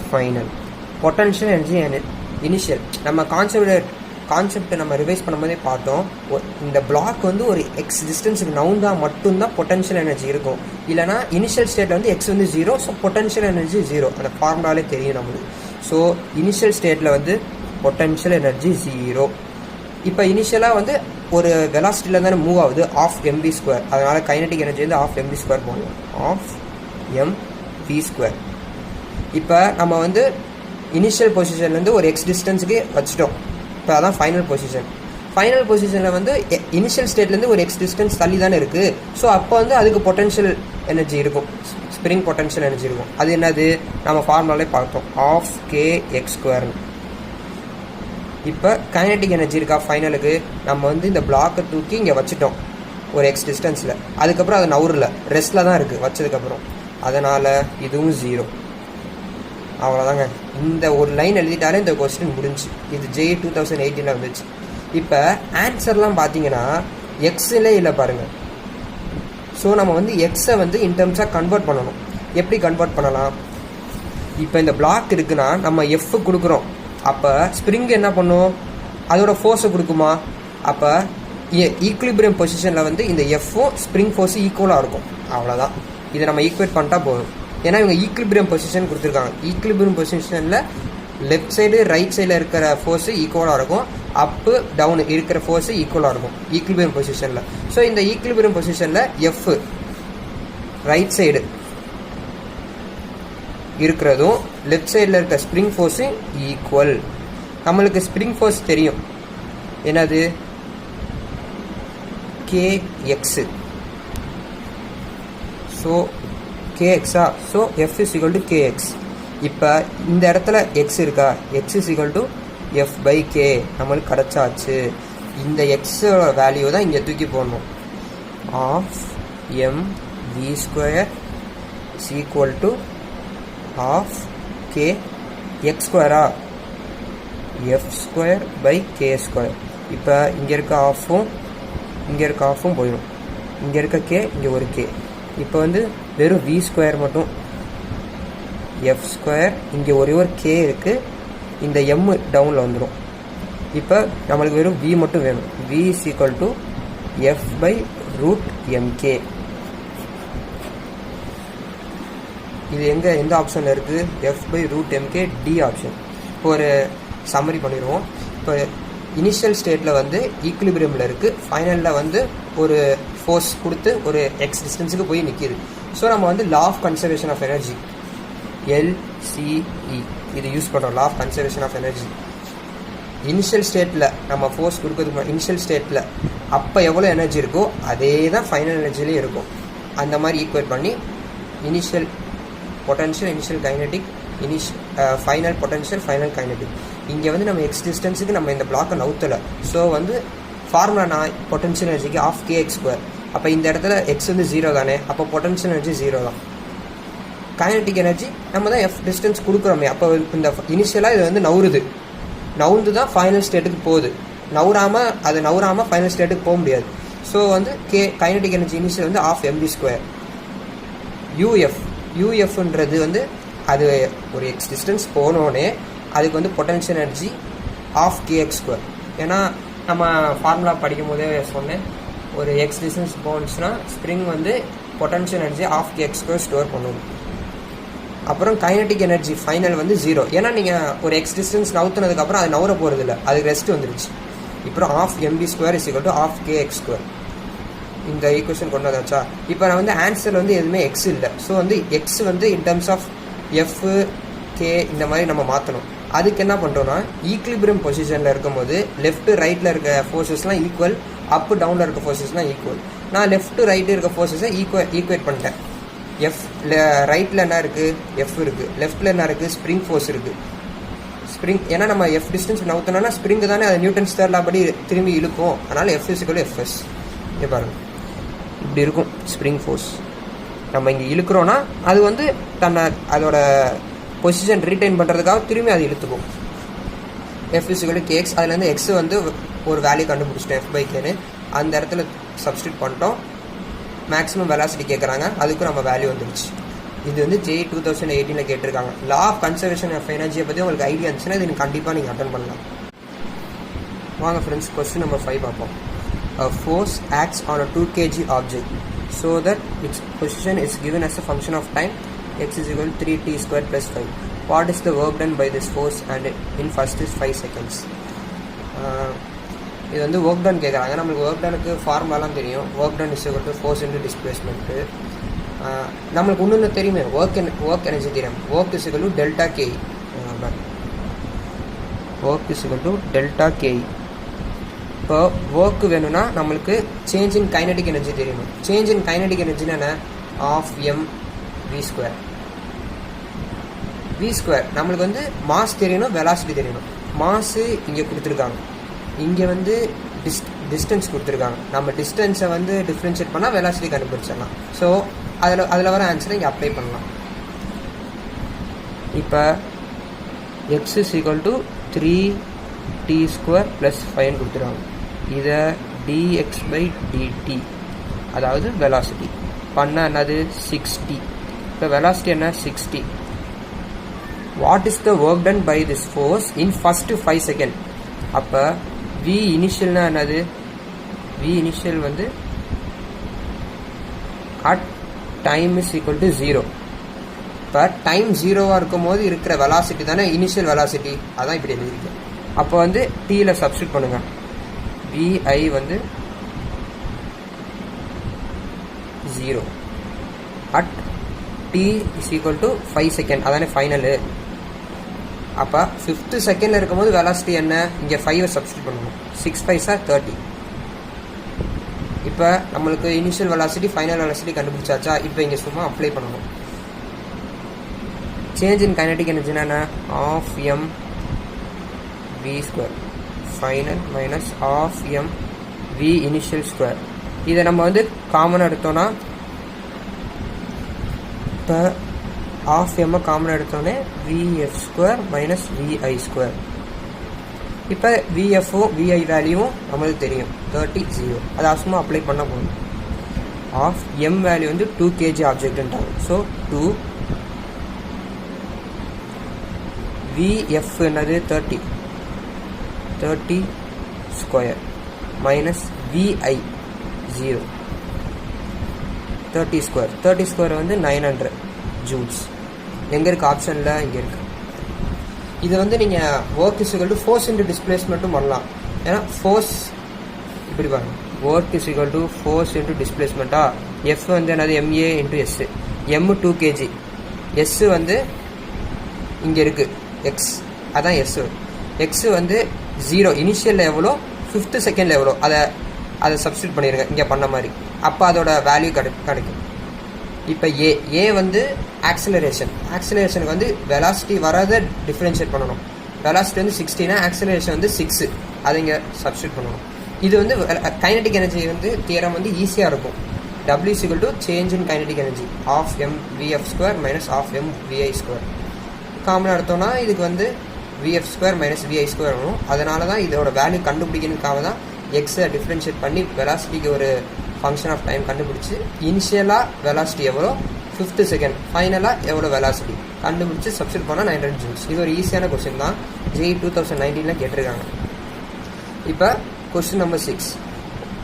final. Potential energy initial நம்ம கான்செப்டை நம்ம revise பண்ணும்போதே பார்த்தோம். இந்த black வந்து ஒரு எக்ஸ் டிஸ்டன்ஸுக்கு நவுந்தா மட்டும்தான் பொட்டன்ஷியல் எனர்ஜி இருக்கும். இல்லைனா இனிஷியல் ஸ்டேட்டில் வந்து எக்ஸ் வந்து 0, ஸோ பொட்டன்ஷியல் எனர்ஜி 0. அந்த ஃபார்முலாலே தெரியும் நம்மளுக்கு. ஸோ இனிஷியல் ஸ்டேட்டில் வந்து பொட்டன்ஷியல் எனர்ஜி 0. இப்போ இனிஷியலாக வந்து ஒரு வெலாசிட்டியில் தானே மூவ் ஆகுது, ஆஃப் mv². அதனால் கைனடிக் எனர்ஜி வந்து ஆஃப் mv² போடணும், ஆஃப் mv². இப்போ நம்ம வந்து இனிஷியல் பொசிஷன்லேருந்து ஒரு எக்ஸ் டிஸ்டன்ஸுக்கு வச்சுட்டோம். இப்போ அதான் ஃபைனல் பொசிஷன். ஃபைனல் பொசிஷனில் வந்து இனிஷியல் ஸ்டேட்லேருந்து ஒரு எக்ஸ் டிஸ்டன்ஸ் தள்ளி தானே இருக்குது. ஸோ அப்போ வந்து அதுக்கு பொட்டன்ஷியல் எனர்ஜி இருக்கும், ஸ்ப்ரிங் பொட்டன்ஷியல் எனர்ஜி இருக்கும். அது என்னது? நம்ம ஃபார்முலாலே பார்த்தோம், ஆஃப் kx². இப்போ கைனடிக் எனர்ஜி இருக்கா ஃபைனலுக்கு? நம்ம வந்து இந்த பிளாக்கை தூக்கி இங்கே வச்சுட்டோம் ஒரு எக்ஸ் டிஸ்டன்ஸில், அதுக்கப்புறம் அது நவுரில் ரெஸ்ட்டில் தான் இருக்குது வச்சதுக்கப்புறம். அதனால் இதுவும் 0. அவ்வளோதாங்க. இந்த ஒரு லைன் எழுதிட்டாலே இந்த கொஸ்டின் முடிஞ்சு. இது JEE 2018 வந்துச்சு. இப்போ ஆன்சர்லாம் பார்த்தீங்கன்னா எக்ஸிலே இல்லை பாருங்கள். ஸோ நம்ம வந்து எக்ஸை வந்து இன் டர்ம்ஸாக கன்வெர்ட் பண்ணணும். எப்படி கன்வெர்ட் பண்ணலாம்? இப்போ இந்த பிளாக் இருக்குன்னா நம்ம எஃப் கொடுக்குறோம், அப்போ ஸ்ப்ரிங் என்ன பண்ணும்? அதோட ஃபோர்ஸை கொடுக்குமா? அப்போ ஈக்குலிபிரியம் பொசிஷனில் வந்து இந்த எஃப்பும் ஸ்ப்ரிங் ஃபோர்ஸும் ஈக்குவலாக இருக்கும். அவ்வளோதான். இதை நம்ம ஈக்குவேட் பண்ணிட்டா போதும். ஏன்னா இவங்க ஈக்குலிபிரியம் பொசிஷன் கொடுத்துருக்காங்க. ஈக்குலிபிரியம் பொசிஷனில் லெஃப்ட் சைடு ரைட் சைடில் இருக்கிற ஃபோர்ஸு ஈக்குவலாக இருக்கும், அப்பு டவுனு இருக்கிற ஃபோர்ஸு ஈக்குவலாக இருக்கும் ஈக்குலிபிரியம் பொசிஷனில். ஸோ இந்த ஈக்குலிபிரியம் பொசிஷனில் எஃப் ரைட் சைடு இருக்கிறதும் லெஃப்ட் சைடில் இருக்க ஸ்ப்ரிங் ஃபோர்ஸும் ஈக்குவல். நம்மளுக்கு ஸ்ப்ரிங் ஃபோர்ஸ் தெரியும், என்னது? kx. ஸோ kx-ஆ, so f is equal to kx. இப்போ இந்த இடத்துல x இருக்கா, x is equal to f/k நம்மளுக்கு கிடச்சாச்சு. இந்த எக்ஸோட வேல்யூ தான் இங்கே தூக்கி போடணும். Half mv² is equal to half kx². f²/k². இப்போ இங்கே இருக்க ஆஃபும் இங்கே இருக்க ஆஃபும் போயிடும், இங்கே இருக்க k இங்கே ஒரு k. இப்போ வந்து வெறும் v² மட்டும், f², இங்கே ஒரே ஒரு k இருக்குது, இந்த m டவுனில் வந்துடும். இப்போ நம்மளுக்கு வெறும் v மட்டும் வேணும். v is equal to f/√mk. இது எந்த ஆப்ஷனில் இருக்குது? f/√mk D option. இப்போ ஒரு சம்மரி பண்ணிடுவோம். இப்போ இனிஷியல் ஸ்டேட்டில் வந்து ஈக்குலிபிரியமில் இருக்குது, ஃபைனலில் வந்து ஒரு ஃபோர்ஸ் கொடுத்து ஒரு எக்ஸ் டிஸ்டன்ஸுக்கு போய் நிற்கிது. ஸோ நம்ம வந்து law of conservation of energy LCE இது யூஸ் பண்ணுறோம். Law of conservation of energy initial ஸ்டேட்டில் நம்ம ஃபோர்ஸ் கொடுக்கறதுக்கு இனிஷியல் ஸ்டேட்டில் அப்போ எவ்வளோ எனர்ஜி இருக்கோ அதே தான் ஃபைனல் எனர்ஜிலேயும் இருக்கும். அந்த மாதிரி ஈக்குவேட் பண்ணி initial potential, initial kinetic, final potential, final kinetic. இங்கே வந்து நம்ம எக்ஸ் டிஸ்டன்ஸுக்கு நம்ம இந்த பிளாக்கை நவுத்தலை. ஸோ வந்து ஃபார்முலா நான் பொட்டன்ஷியல் எனர்ஜிக்கு ஆஃப் kx². அப்போ இந்த இடத்துல எக்ஸ் வந்து 0 தானே, அப்போ பொட்டன்ஷியல் எனர்ஜி 0 தான். கைனடிக் எனர்ஜி நம்ம தான் எஃப் டிஸ்டன்ஸ் கொடுக்குறோமே, அப்போ இந்த இனிஷியலாக இது வந்து நவுந்து தான் ஃபைனல் ஸ்டேட்டுக்கு போகுது. நவுறாமல் ஃபைனல் ஸ்டேட்டுக்கு போக முடியாது. ஸோ வந்து கைனடிக் எனர்ஜி இனிஷியல் வந்து ஆஃப் mv ஸ்கொயர். யூஎஃப்ன்றது வந்து அது ஒரு எக்ஸ் டிஸ்டன்ஸ் போனோடனே அதுக்கு வந்து potential energy half kx square. ஏன்னா நம்ம ஃபார்முலா படிக்கும் போதே சொன்னேன், ஒரு எக்ஸ் டிஸ்டன்ஸ் போனுச்சுன்னா ஸ்ப்ரிங் வந்து potential energy half kx square store பண்ணணும். அப்புறம் கைனடிக் எனர்ஜி ஃபைனல் வந்து 0. ஏன்னா நீங்கள் ஒரு எக்ஸ் டிஸ்டன்ஸ் நவுத்துனதுக்கப்புறம் அது நவுற போகிறது இல்லை, அதுக்கு ரெஸ்ட் வந்துருச்சு. அப்புறம் half mv square is equal to half kx square. இந்த ஈக்குவேஷன் கொண்டு வந்தாச்சா? இப்போ நான் வந்து ஆன்சர் வந்து எதுவுமே எக்ஸ் இல்லை. ஸோ வந்து எக்ஸ் வந்து in terms of f k இந்த மாதிரி நம்ம மாற்றணும். அதுக்கு என்ன பண்ணுறோன்னா, ஈக்லிபிரியம் பொசிஷனில் இருக்கும்போது லெஃப்ட் ரைட்டில் இருக்க ஃபோர்ஸஸ்லாம் ஈக்குவல், அப்பு டவுனில் இருக்க ஃபோர்ஸஸ்லாம் ஈக்குவல். நான் லெஃப்ட் ரைட்டு இருக்க ஃபோர்ஸஸை ஈக்குவேட் பண்ணிட்டேன். ரைட்டில் என்ன இருக்குது? எஃப் இருக்குது. லெஃப்ட்டில் என்ன இருக்குது? ஸ்ப்ரிங் ஃபோர்ஸ் இருக்குது. ஸ்ப்ரிங் ஏன்னா நம்ம எஃப் டிஸ்டன்ஸ் நவுத்தோம்னா ஸ்ப்ரிங்கு தானே அது நியூட்டன்ஸ் தேர்ட் லா படி திரும்பி இழுக்கும். அதனால் எஃப் இஸ் ஈக்குவல் எஃப்எஸ். இங்கே பாருங்கள், இப்படி இருக்கும் ஸ்ப்ரிங் ஃபோர்ஸ். நம்ம இங்கே இழுக்கிறோன்னா அது வந்து அதோட பொசிஷன் ரீட்டைன் பண்ணுறதுக்காக திரும்பி அது இழுத்துக்கும். F is equal to kx. அதுலேருந்து எக்ஸ் வந்து ஒரு வேல்யூ கண்டுபிடிச்சிட்டோம் எஃப்/கேன்னு. அந்த இடத்துல சப்ஸ்டியூட் பண்ணிட்டோம். மேக்ஸிமம் வெலாசிட்டி கேட்குறாங்க, அதுக்கும் நம்ம வேல்யூ வந்துருச்சு. இது வந்து JEE 2018 கேட்டிருக்காங்க. லா ஆஃப் கன்சர்வேஷன் ஆஃப் எனர்ஜியை பற்றி உங்களுக்கு ஐடியா இருந்துச்சுன்னா இது கண்டிப்பாக நீங்கள் அட்டன் பண்ணலாம். வாங்க ஃப்ரெண்ட்ஸ், கொஸ்டின் நம்பர் 5 பார்ப்போம். A force acts on a 2 kg object so that its position is given as a function of time x is equal to 3t squared plus 5. What is the work done by this force and in first is 5 seconds. இது வந்து work done கேட்குறாங்க. நம்மளுக்கு work டனுக்கு ஃபார்முலாலாம் தெரியும். Work done is equal to force into displacement. நம்மளுக்கு ஒன்று தெரியுமே, ஒர்க் எனர்ஜி தெரியும். Work is equal to delta k. Work is equal to delta k. இப்போ ஒர்க்கு வேணும்னா நம்மளுக்கு சேஞ்ச் இன் கைனடிக் எனர்ஜி தெரியணும். சேஞ்ச் இன் கைனடிக் எனர்ஜினா என்ன? Half m v square. V square நம்மளுக்கு வந்து மாஸ் தெரியணும், வெலாசிட்டி தெரியணும். மாஸு இங்கே கொடுத்துருக்காங்க, இங்கே வந்து டிஸ்டன்ஸ் கொடுத்துருக்காங்க. நம்ம டிஸ்டன்ஸை வந்து டிஃப்ரென்ஷியேட் பண்ணால் வெலாசிட்டி கண்டுபிடிச்சிடலாம். ஸோ அதில் வர ஆன்சரை இங்கே அப்ளை பண்ணலாம். இப்போ X is equal to 3t square plus 5 கொடுத்துருவாங்க. இதை dx/dt அதாவது வெலாசிட்டி பண்ணால் என்னது 6t. இப்போ வெலாசிட்டி என்ன? 6t. What is the work done by this force in first 5 second? அப்போ வி இனிஷியல்னா என்னது? வி இனிஷியல் வந்து at time is equal to 0. இப்போ டைம் 0வாக இருக்கும் போது இருக்கிற வெலாசிட்டி தானே இனிஷியல் வெலாசிட்டி. அதான் இப்படி எழுதியிருக்கேன். அப்போ வந்து டீயில் சப்ஸ்டியூட் பண்ணுங்கள். vi வந்து 0 at t is equal to 5 second. அதானே ஃபைனலு. அப்போ 5th செகண்டில் இருக்கும்போது வெலாசிட்டி என்ன? இங்கே 5 சப்ஸ்டியூட் பண்ணணும். 6 5 30. இப்போ நம்மளுக்கு இனிஷியல் வெலாசிட்டி ஃபைனல் வெலாசிட்டி கண்டுபிடிச்சாச்சா? இப்போ இங்கே சும்மா அப்ளை பண்ணணும். சேஞ்ச் இன் கைனடிக் எனர்ஜினா என்ன? Half m v square final minus of m v initial square. இதை நம்ம வந்து காமனாக எடுத்தோன்னா, இப்போ ஆஃப் எம்மை காமனாக எடுத்தோன்னே VF square minus VI square. இப்போ விஎஃப்பும் விஐ வேல்யூவும் நம்மளுக்கு தெரியும் 30 0. அது அவசரமா அப்ளை பண்ண போகணும். ஆஃப் எம் வேல்யூ வந்து 2 kg ஆப்ஜெக்ட்ன்றாங்க. ஸோ 2 விஎஃப் என்னது 30 square minus VI 0 30 square. 30 square வந்து 900 ஜூல்ஸ். எங்கே இருக்குது? ஆப்ஷனில் இங்கே இருக்குது. இதை வந்து நீங்கள் work is equal to force into டிஸ்பிளேஸ்மெண்ட்டும் பண்ணலாம். ஏன்னா ஃபோர்ஸ் இப்படி பாருங்க, work is equal to force into டிஸ்பிளேஸ்மெண்ட்டா. எஃப் வந்து என்னது? MA into S. M 2 kg. S வந்து இங்கே இருக்குது எக்ஸ், அதான் எஸ். எக்ஸ் வந்து 0 இனிஷியலில் எவ்வளோ, 5th செகண்டில் எவ்வளோ, அதை சப்ஸ்டியூட் பண்ணிடுங்க இங்கே பண்ண மாதிரி. அப்போ அதோட வேல்யூ கிடைக்கும். இப்போ ஏ வந்து ஆக்சிலரேஷனுக்கு வந்து வெலாசிட்டி வரதை டிஃப்ரென்ஷியேட் பண்ணணும். வெலாசிட்டி வந்து 60னா ஆக்சிலரேஷன் வந்து 6, அதை இங்கே சப்ஸ்டியூட் பண்ணணும். இது வந்து கைனடிக் எனர்ஜி வந்து தியரம் வந்து ஈஸியாக இருக்கும். W is equal to change in kinetic energy of m v f square minus of m v i square. காமனாக எடுத்தோம்னா இதுக்கு வந்து vf square minus vi square வரும். அதனால தான் இதோட வேல்யூ கண்டுபிடிக்கிறதுக்காக தான் எக்ஸை டிஃப்ரென்ஷியேட் பண்ணி வெலாசிட்டிக்கு ஒரு ஃபங்க்ஷன் ஆஃப் டைம் கண்டுபிடிச்சி இனிஷியலாக வெலாசிட்டி எவ்வளோ 5th செகண்ட் ஃபைனலாக எவ்வளோ வெலாசிட்டி கண்டுபிடிச்சி சப்ஸ்டிட் பண்ணால் 900 ஜூல்ஸ். இது ஒரு ஈஸியான கொஸ்டின் தான், JEE 2019 கேட்டிருக்காங்க. இப்போ question number 6,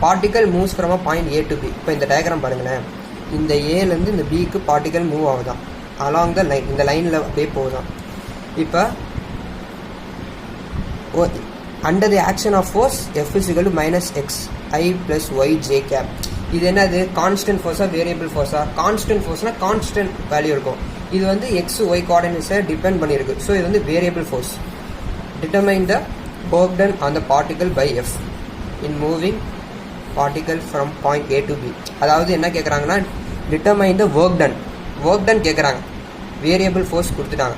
particle moves from a point A to B. இப்போ இந்த டயக்ராம் பாருங்களேன், இந்த ஏலேருந்து இந்த பிக்கு பார்ட்டிகல் மூவ் ஆகுதான் அலாங் த லைன், இந்த லைனில் அப்படியே போகுதான். இப்போ under the action of force F is equal to minus xi plus yj cap. இது என்னது, கான்ஸ்டன்ட் ஃபோர்ஸா வேரியபிள் ஃபோர்ஸா? கான்ஸ்டன்ட் ஃபோர்ஸ்னா கான்ஸ்டன்ட் வேல்யூ இருக்கும். இது வந்து எக்ஸ் ஒய் கோஆர்டினேட்ஸை டிபெண்ட் பண்ணியிருக்கு. ஸோ இது வந்து variable force. Determine the work done on the particle by F in moving particle from point A to B. அதாவது என்ன கேட்குறாங்கன்னா, டிட்டர்மைன் த ஒர்க் டன் கேட்குறாங்க. வேரியபிள் ஃபோர்ஸ் கொடுத்துட்டாங்க.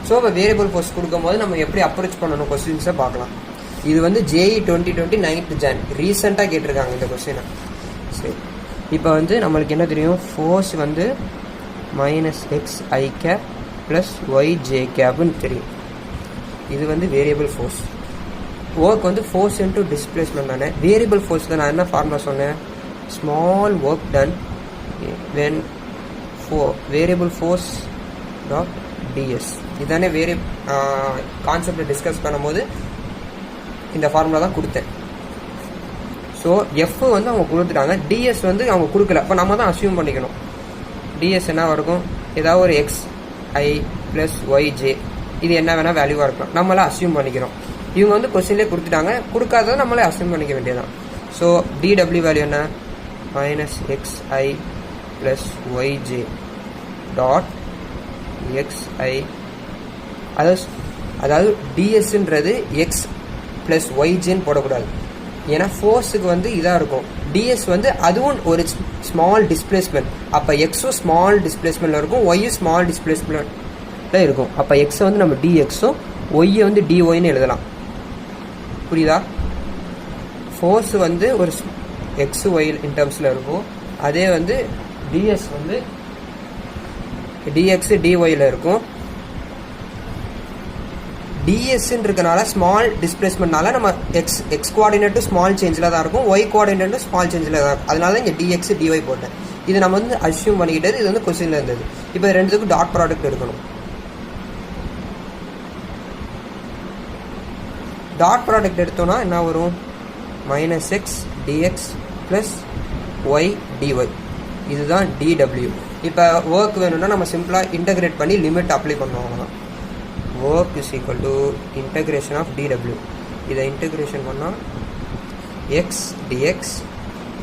ஸோ இப்போ வேரியபிள் ஃபோர்ஸ் கொடுக்கும்போது நம்ம எப்படி அப்ரோச் பண்ணணும் கொஸ்டின்ஸை பார்க்கலாம். இது வந்து JEE 2020 9th Jan ரீசெண்டாக கேட்டிருக்காங்க இந்த கொஸ்டினை. சரி, இப்போ வந்து நம்மளுக்கு என்ன தெரியும், ஃபோர்ஸ் வந்து minus xi cap plus yj கேப்னு தெரியும். இது வந்து வேரியபிள் ஃபோர்ஸ். ஒர்க் வந்து ஃபோர்ஸ் இன்ட்டு டிஸ்பிளேஸ்மெண்ட் தானே. வேரியபிள் ஃபோர்ஸ் தான் நான் என்ன ஃபார்முலா சொன்னேன், small work done when variable force dot ds. இதுதானே கான்செப்டை டிஸ்கஸ் பண்ணும்போது இந்த ஃபார்முலா தான் கொடுத்தேன். ஸோ எஃப் வந்து அவங்க கொடுத்துட்டாங்க, டிஎஸ் வந்து அவங்க கொடுக்கல. அப்போ நம்ம தான் அசியூம் பண்ணிக்கணும். டிஎஸ் என்ன இருக்கும், ஏதாவது ஒரு xi ப்ளஸ் yj, இது என்ன வேணால் வேல்யூவாக இருக்கலாம். நம்மளே அசியூம் பண்ணிக்கிறோம். இவங்க வந்து கொஸ்டின்லேயே கொடுத்துட்டாங்க, கொடுக்காததை நம்மளே அசியூம் பண்ணிக்க வேண்டியதான். ஸோ dw வேல்யூ என்ன, minus xi plus yj dot xi. அதாவது டிஎஸ்ன்றது எக்ஸ் ப்ளஸ் ஒய்ஜேன்னு போடக்கூடாது, ஏன்னா ஃபோர்ஸுக்கு வந்து இதாக இருக்கும். டிஎஸ் வந்து அதுவும் ஒரு ஸ்மால் டிஸ்பிளேஸ்மெண்ட். அப்போ எக்ஸும் ஸ்மால் டிஸ்பிளேஸ்மெண்ட்டில் இருக்கும், ஒய்யும் ஸ்மால் டிஸ்பிளேஸ்மெண்ட்டில் இருக்கும். அப்போ எக்ஸை வந்து நம்ம டிஎக்ஸும் ஒய்யை வந்து டிஒய்னு எழுதலாம். புரியுதா? ஃபோர்ஸ் வந்து ஒரு எக்ஸு ஒய் இன் டேர்ம்ஸில் இருக்கும், அதே வந்து டிஎஸ் வந்து டிஎக்ஸு டிஒயில் இருக்கும். டிஎஸ்ன்னு இருக்கனால ஸ்மால் டிஸ்பிளேஸ்மெண்ட்னால நம்ம எக்ஸ் கோஆர்டினேட்டும் ஸ்மால் சேஞ்சில் தான் இருக்கும், ஒய் கோஆர்டினேட்டும் ஸ்மால் சேஞ்சில் தான் இருக்கும். அதனால தான் இங்கே டிஎக்ஸ் டிஒய் போட்டேன். இது நம்ம வந்து அஸ்யூம் பண்ணிக்கிட்டது, இது வந்து கொஸ்டினில் இருந்தது. இப்போ ரெண்டுத்துக்கும் டாட் ப்ராடக்ட் எடுக்கணும். டாட் ப்ராடக்ட் எடுத்தோம்னா என்ன வரும், minus x d x plus y d y. இதுதான் டிடபிள்யூ. இப்போ ஒர்க் வேணும்னா நம்ம சிம்பிளாக இன்டகிரேட் பண்ணி லிமிட் அப்ளை பண்ணுவோம். work is equal to integration of dw. இதை இன்டகிரேஷன் பண்ணால் x dx,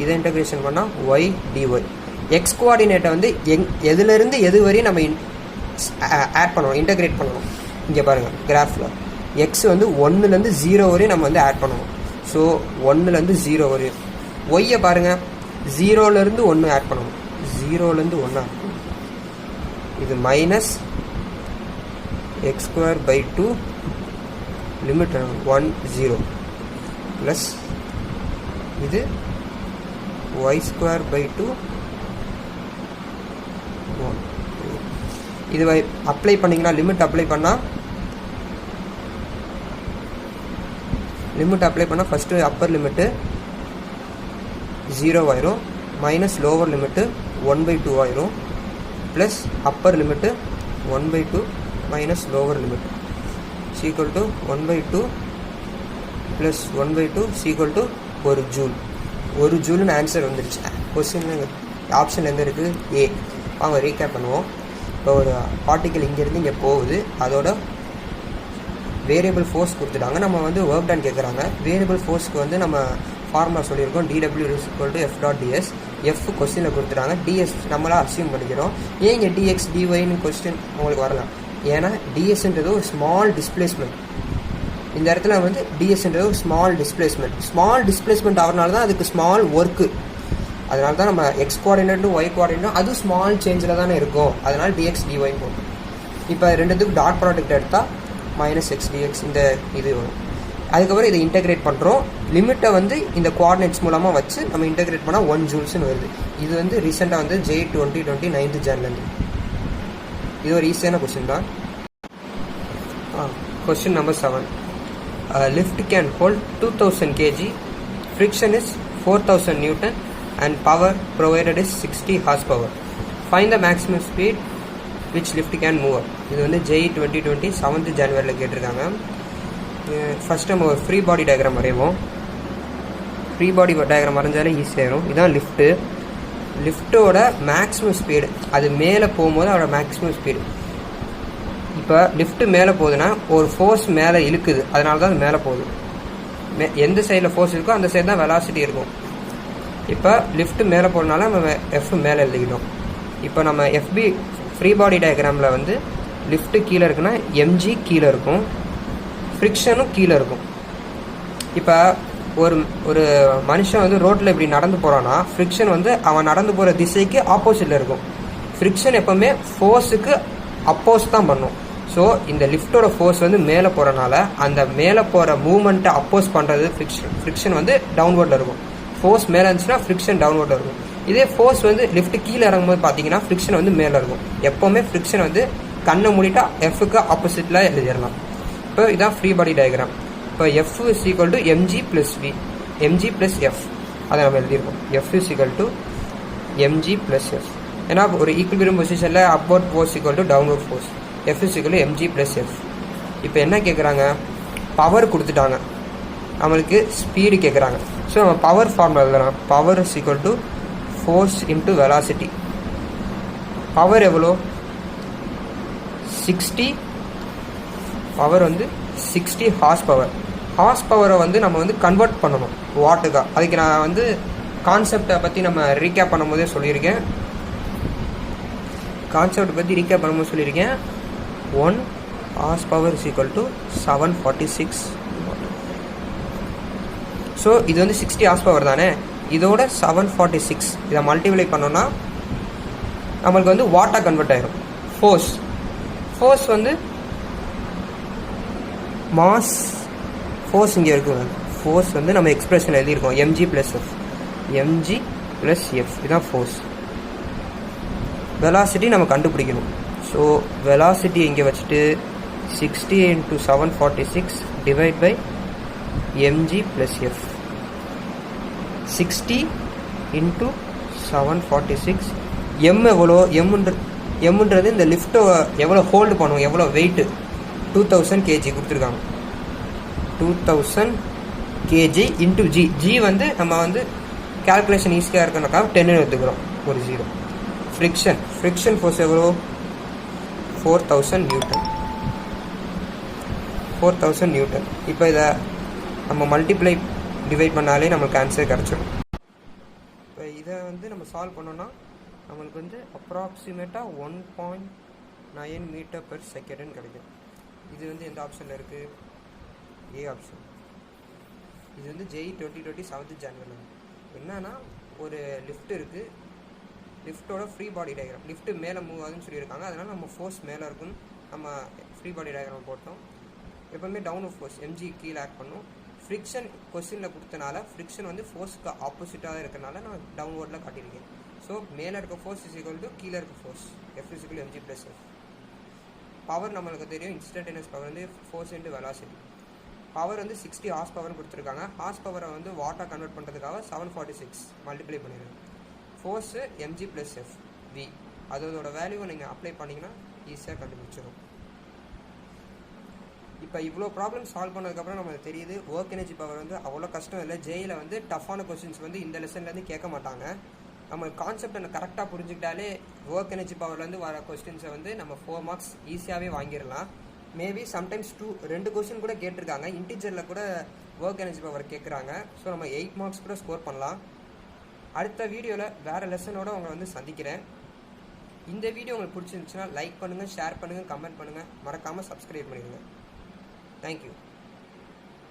இதை இன்டகிரேஷன் பண்ணால் y dy. எக்ஸ் கோஆர்டினேட்டை வந்து எதுலேருந்து எது வரையும் நம்ம ஆட் பண்ணணும், இன்டகிரேட் பண்ணணும். இங்கே பாருங்கள் கிராஃபில் எக்ஸ் வந்து 1லேருந்து 0 வரையும் நம்ம வந்து ஆட் பண்ணணும். ஸோ 1லேருந்து 0 வரையும். ஒய்யை பாருங்கள், 0லேருந்து 1 ஆட் பண்ணணும், 0லேருந்து 1 ஆட் பண்ணணும். இது minus x square by 2 limit 1 0 plus இது y square by 2 1. இது அப்ளை பண்ணிங்கன்னா லிமிட் அப்ளை பண்ணால் ஃபஸ்ட்டு அப்பர் லிமிட்டு 0 ஆயிரும், மைனஸ் லோவர் லிமிட்டு 1/2 ஆயிரும், plus upper limit 1/2 minus lower limit is equal to 1/2 plus 1/2 is equal to 1 joule. 1 ஜூல்னு answer வந்துருச்சு. Question option எந்த இருக்குது, ஏ. அவங்க ரீகேப் பண்ணுவோம். இப்போ ஒரு பார்ட்டிக்கல் இங்கேருந்து இங்கே போகுது, அதோட வேரியபிள் ஃபோர்ஸ் கொடுத்துட்டாங்க. நம்ம வந்து ஒர்க் டன் கேட்குறாங்க. வேரியபிள் ஃபோர்ஸ்க்கு வந்து நம்ம ஃபார்முலா சொல்லியிருக்கோம், dw is equal to f dot ds. F கொஸ்டினில் கொடுத்துட்டாங்க, டிஎஸ் நம்மளாக அசியூம் பண்ணிக்கிறோம். ஏன் இங்கே டிஎக்ஸ் டிஒய்னு கொஸ்டின் உங்களுக்கு வரலாம், ஏன்னா டிஎஸ்ன்றது ஒரு ஸ்மால் டிஸ்பிளேஸ்மெண்ட். இந்த இடத்துல வந்து டிஎஸ்ன்றது ஒரு ஸ்மால் டிஸ்பிளேஸ்மெண்ட் ஆகிறனால தான் அதுக்கு ஸ்மால் ஒர்க்கு. அதனால தான் நம்ம எக்ஸ் கோஆர்டினேட்டும் ஒய் கோஆர்டினேட்டும் அதுவும் ஸ்மால் சேஞ்சில் தானே இருக்கும். அதனால் டிஎக்ஸ் டிஒய் போட்டோம். இப்போ ரெண்டுத்துக்கு டாட் ப்ராடக்ட் எடுத்தால் மைனஸ் எக்ஸ் டிஎக்ஸ் இந்த இது வரும். அதுக்கப்புறம் இதை இன்டகிரேட் பண்ணுறோம். லிமிட்டை வந்து இந்த கோஆர்டினேட்ஸ் மூலமாக வச்சு நம்ம இன்டகிரேட் பண்ணால் 1 ஜூல்ஸ்னு வருது. இது வந்து ரீசெண்டாக வந்து JEE 2020 9th Janலேருந்து. இது ஒரு ஈஸியான கொஸ்டின் தான். Question number 7. Lift can hold 2000 kg, friction is 4000 Newton and power provided is 60 horsepower. Find the maximum speed which lift can move up. இது வந்து JEE 2020 7th January கேட்டிருக்காங்க. ஃபர்ஸ்ட் நம்ம ஒரு ஃப்ரீ பாடி டயக்ராம் வரைவோம். Free body diagram வரைஞ்சாலே ஈஸியாக இருக்கும். இதான் லிஃப்ட்டோட maximum speed, அது மேலே போகும்போது அதோட மேக்ஸிமம் ஸ்பீடு. இப்போ லிஃப்ட்டு மேலே போகுதுன்னா ஒரு ஃபோர்ஸ் மேலே இழுக்குது, அதனால தான் அது மேலே போகுது. எந்த சைடில் ஃபோர்ஸ் இருக்கோ அந்த சைடு தான் வெலாசிட்டி இருக்கும். இப்போ லிஃப்ட்டு மேலே போகிறதுனால நம்ம எஃப் மேலே எழுதிக்கிட்டோம். இப்போ நம்ம எஃபி ஃப்ரீ பாடி டயக்ராமில் வந்து லிஃப்ட்டு கீழே இருக்குன்னா எம்ஜி கீழே இருக்கும், ஃப்ரிக்ஷனும் கீழே இருக்கும். இப்போ ஒரு மனுஷன் வந்து ரோட்டில் இப்படி நடந்து போகிறான்னா ஃப்ரிக்ஷன் வந்து அவன் நடந்து போகிற திசைக்கு ஆப்போசிட்டில் இருக்கும். ஃப்ரிக்ஷன் எப்போவுமே ஃபோர்ஸுக்கு அப்போஸ் தான் பண்ணும். ஸோ இந்த லிஃப்டோட ஃபோர்ஸ் வந்து மேலே போகிறனால அந்த மேலே போகிற மூவ்மெண்ட்டை அப்போஸ் பண்ணுறது ஃப்ரிக்ஷன் வந்து டவுன்வர்டில் இருக்கும். ஃபோர்ஸ் மேலே இருந்துச்சுன்னா ஃப்ரிக்ஷன் டவுன்வர்டில் இருக்கும். இதே ஃபோர்ஸ் வந்து லிஃப்ட் கீழே இறங்கும்போது பார்த்தீங்கன்னா ஃப்ரிக்ஷன் வந்து மேலே இருக்கும். எப்போவுமே ஃப்ரிக்ஷன் வந்து கண்ணை மூடிட்டா எஃப்க்கு ஆப்போசிட்டில் எழுதிடலாம். இப்போ இதான் ஃப்ரீ பாடி டயக்ராம். இப்போ f is equal to m g plus v, m g plus f அதை நம்ம எழுதியிருக்கோம். F is equal to m g plus f. ஏன்னா ஒரு ஈக்குவலிபிரியம் பொசிஷனில் upward force equal to downward force. F is equal to m g plus f. இப்போ என்ன கேட்குறாங்க, power கொடுத்துட்டாங்க, நம்மளுக்கு ஸ்பீடு கேட்குறாங்க. ஸோ நம்ம பவர் ஃபார்முலா எழுதலாம். Power is equal to force into velocity. Power எவ்வளோ, 60. பவர் வந்து 60 ஹார்ஸ் பவர். ஹார்ஸ் பவரை வந்து நம்ம வந்து கன்வெர்ட் பண்ணணும் வாட்டுக்கா. அதுக்கு நான் வந்து கான்செப்டை பற்றி நம்ம ரீகேப் பண்ணும்போதே சொல்லியிருக்கேன். 1 horse power is equal to 746. So இது வந்து 60 ஹார்ஸ் பவர் தானே, இதோட 746 இதை மல்டிப்ளை பண்ணோன்னா நம்மளுக்கு வந்து வாட்டாக கன்வெர்ட் ஆகிடும். ஃபோர்ஸ் வந்து மாஸ், ஃபோர்ஸ் இங்கே இருக்குங்க. ஃபோர்ஸ் வந்து நம்ம எக்ஸ்பிரஷன் எழுதியிருக்கோம், m g plus f. M g plus f இதுதான் ஃபோர்ஸ். வெலாசிட்டி நம்ம கண்டுபிடிக்கணும். ஸோ வெலாசிட்டி இங்கே வச்சுட்டு 60 × 746 divide by m g plus f. 60 × 746. M எவ்வளோ, எம்ன்றது இந்த லிஃப்ட்டை எவ்வளோ ஹோல்டு பண்ணுவோம், எவ்வளோ வெயிட்டு, 2000 kg கொடுத்துருக்காங்க. 2000 kg இன்ட்டு ஜி. ஜி வந்து நம்ம வந்து கேல்குலேஷன் ஈஸியாக இருக்கணுக்காக 10 எடுத்துக்கிறோம், ஒரு 0. ஃப்ரிக்ஷன் ஃபோர்ஸ் எவ்வளோ, 4000 நியூட்டன். 4000 நியூட்டன். இப்போ இதை நம்ம மல்டிப்ளை டிவைட் பண்ணாலே நம்மளுக்கு ஆன்சர் கிடச்சிடும். இப்போ இதை வந்து நம்ம சால்வ் பண்ணோன்னா நம்மளுக்கு வந்து அப்ராக்சிமேட்டாக 1.9 மீட்டர்/s கிடைக்கும். இது வந்து எந்த ஆப்ஷனில் இருக்குது, ஏ ஆப்ஷன். இது வந்து JEE 2020 7th January. என்னன்னா ஒரு லிஃப்ட் இருக்குது, லிஃப்ட்டோட ஃப்ரீ பாடி டயக்ராம். லிஃப்ட்டு மேலே மூவ் ஆகுதுன்னு சொல்லியிருக்காங்க, அதனால் நம்ம ஃபோர்ஸ் மேலே இருக்குன்னு நம்ம ஃப்ரீ பாடி டயக்ராம் போட்டோம். எப்போவுமே டவுன் ஃபோர்ஸ் எம்ஜி கீழே ஆட் பண்ணும். ஃப்ரிக்ஷன் கொஸ்டினில் கொடுத்தனால ஃப்ரிக்ஷன் வந்து ஃபோர்ஸ்க்கு ஆப்போசிட்டாக இருக்கிறனால நான் டவுன்வர்டில் காட்டியிருக்கேன். ஸோ மேலே இருக்க ஃபோர்ஸ் இஸ் ஈக்குவல் டு கீழே இருக்க force, f is equal MG plus F. Power நம்மளுக்கு தெரியும், இன்ஸ்டன்டேனியஸ் பவர் வந்து ஃபோர்ஸ் இன்ட்டு வெலாசிட்டி. பவர் வந்து 60 ஹார்ஸ் பவர்னு கொடுத்துருக்காங்க. ஹார்ஸ் பவரை வந்து வாட்டாக கன்வெர்ட் பண்ணுறதுக்காக 746 மல்டிப்ளை பண்ணிடுங்க. Force m g plus f v, அதோட வேல்யூவை நீங்கள் அப்ளை பண்ணிங்கன்னா ஈஸியாக கண்டுபிடிச்சிடும். இப்போ இவ்வளோ ப்ராப்ளம் சால்வ் பண்ணதுக்கப்புறம் நமக்கு தெரியுது ஒர்க் எனர்ஜி பவர் வந்து அவ்வளோ கஷ்டம் இல்லை. ஜேயில் வந்து டஃப்பான கொஸ்டின்ஸ் வந்து இந்த லெசன்லேருந்து கேட்க மாட்டாங்க. நம்ம கான்செப்டை கரெக்டாக புரிஞ்சுக்கிட்டாலே ஒர்க் எனர்ஜி பவர்லேருந்து வர கொஸ்டின்ஸை வந்து நம்ம 4 மார்க்ஸ் ஈஸியாகவே வாங்கிடலாம். மேபி சம்டைம்ஸ் 2 கொஸ்டின் கூட கேட்டிருக்காங்க. இன்டிஜரில் கூட ஒர்க் எனர்ஜி பவர் கேட்குறாங்க. ஸோ நம்ம 8 மார்க்ஸ் கூட ஸ்கோர் பண்ணலாம். அடுத்த வீடியோவில் வேறு லெசனோட உங்களை வந்து சந்திக்கிறேன். இந்த வீடியோ உங்களுக்கு பிடிச்சிருந்துச்சுன்னா லைக் பண்ணுங்கள், ஷேர் பண்ணுங்கள், கமெண்ட் பண்ணுங்கள், மறக்காமல் சப்ஸ்கிரைப் பண்ணிடுங்க. தேங்க்யூ.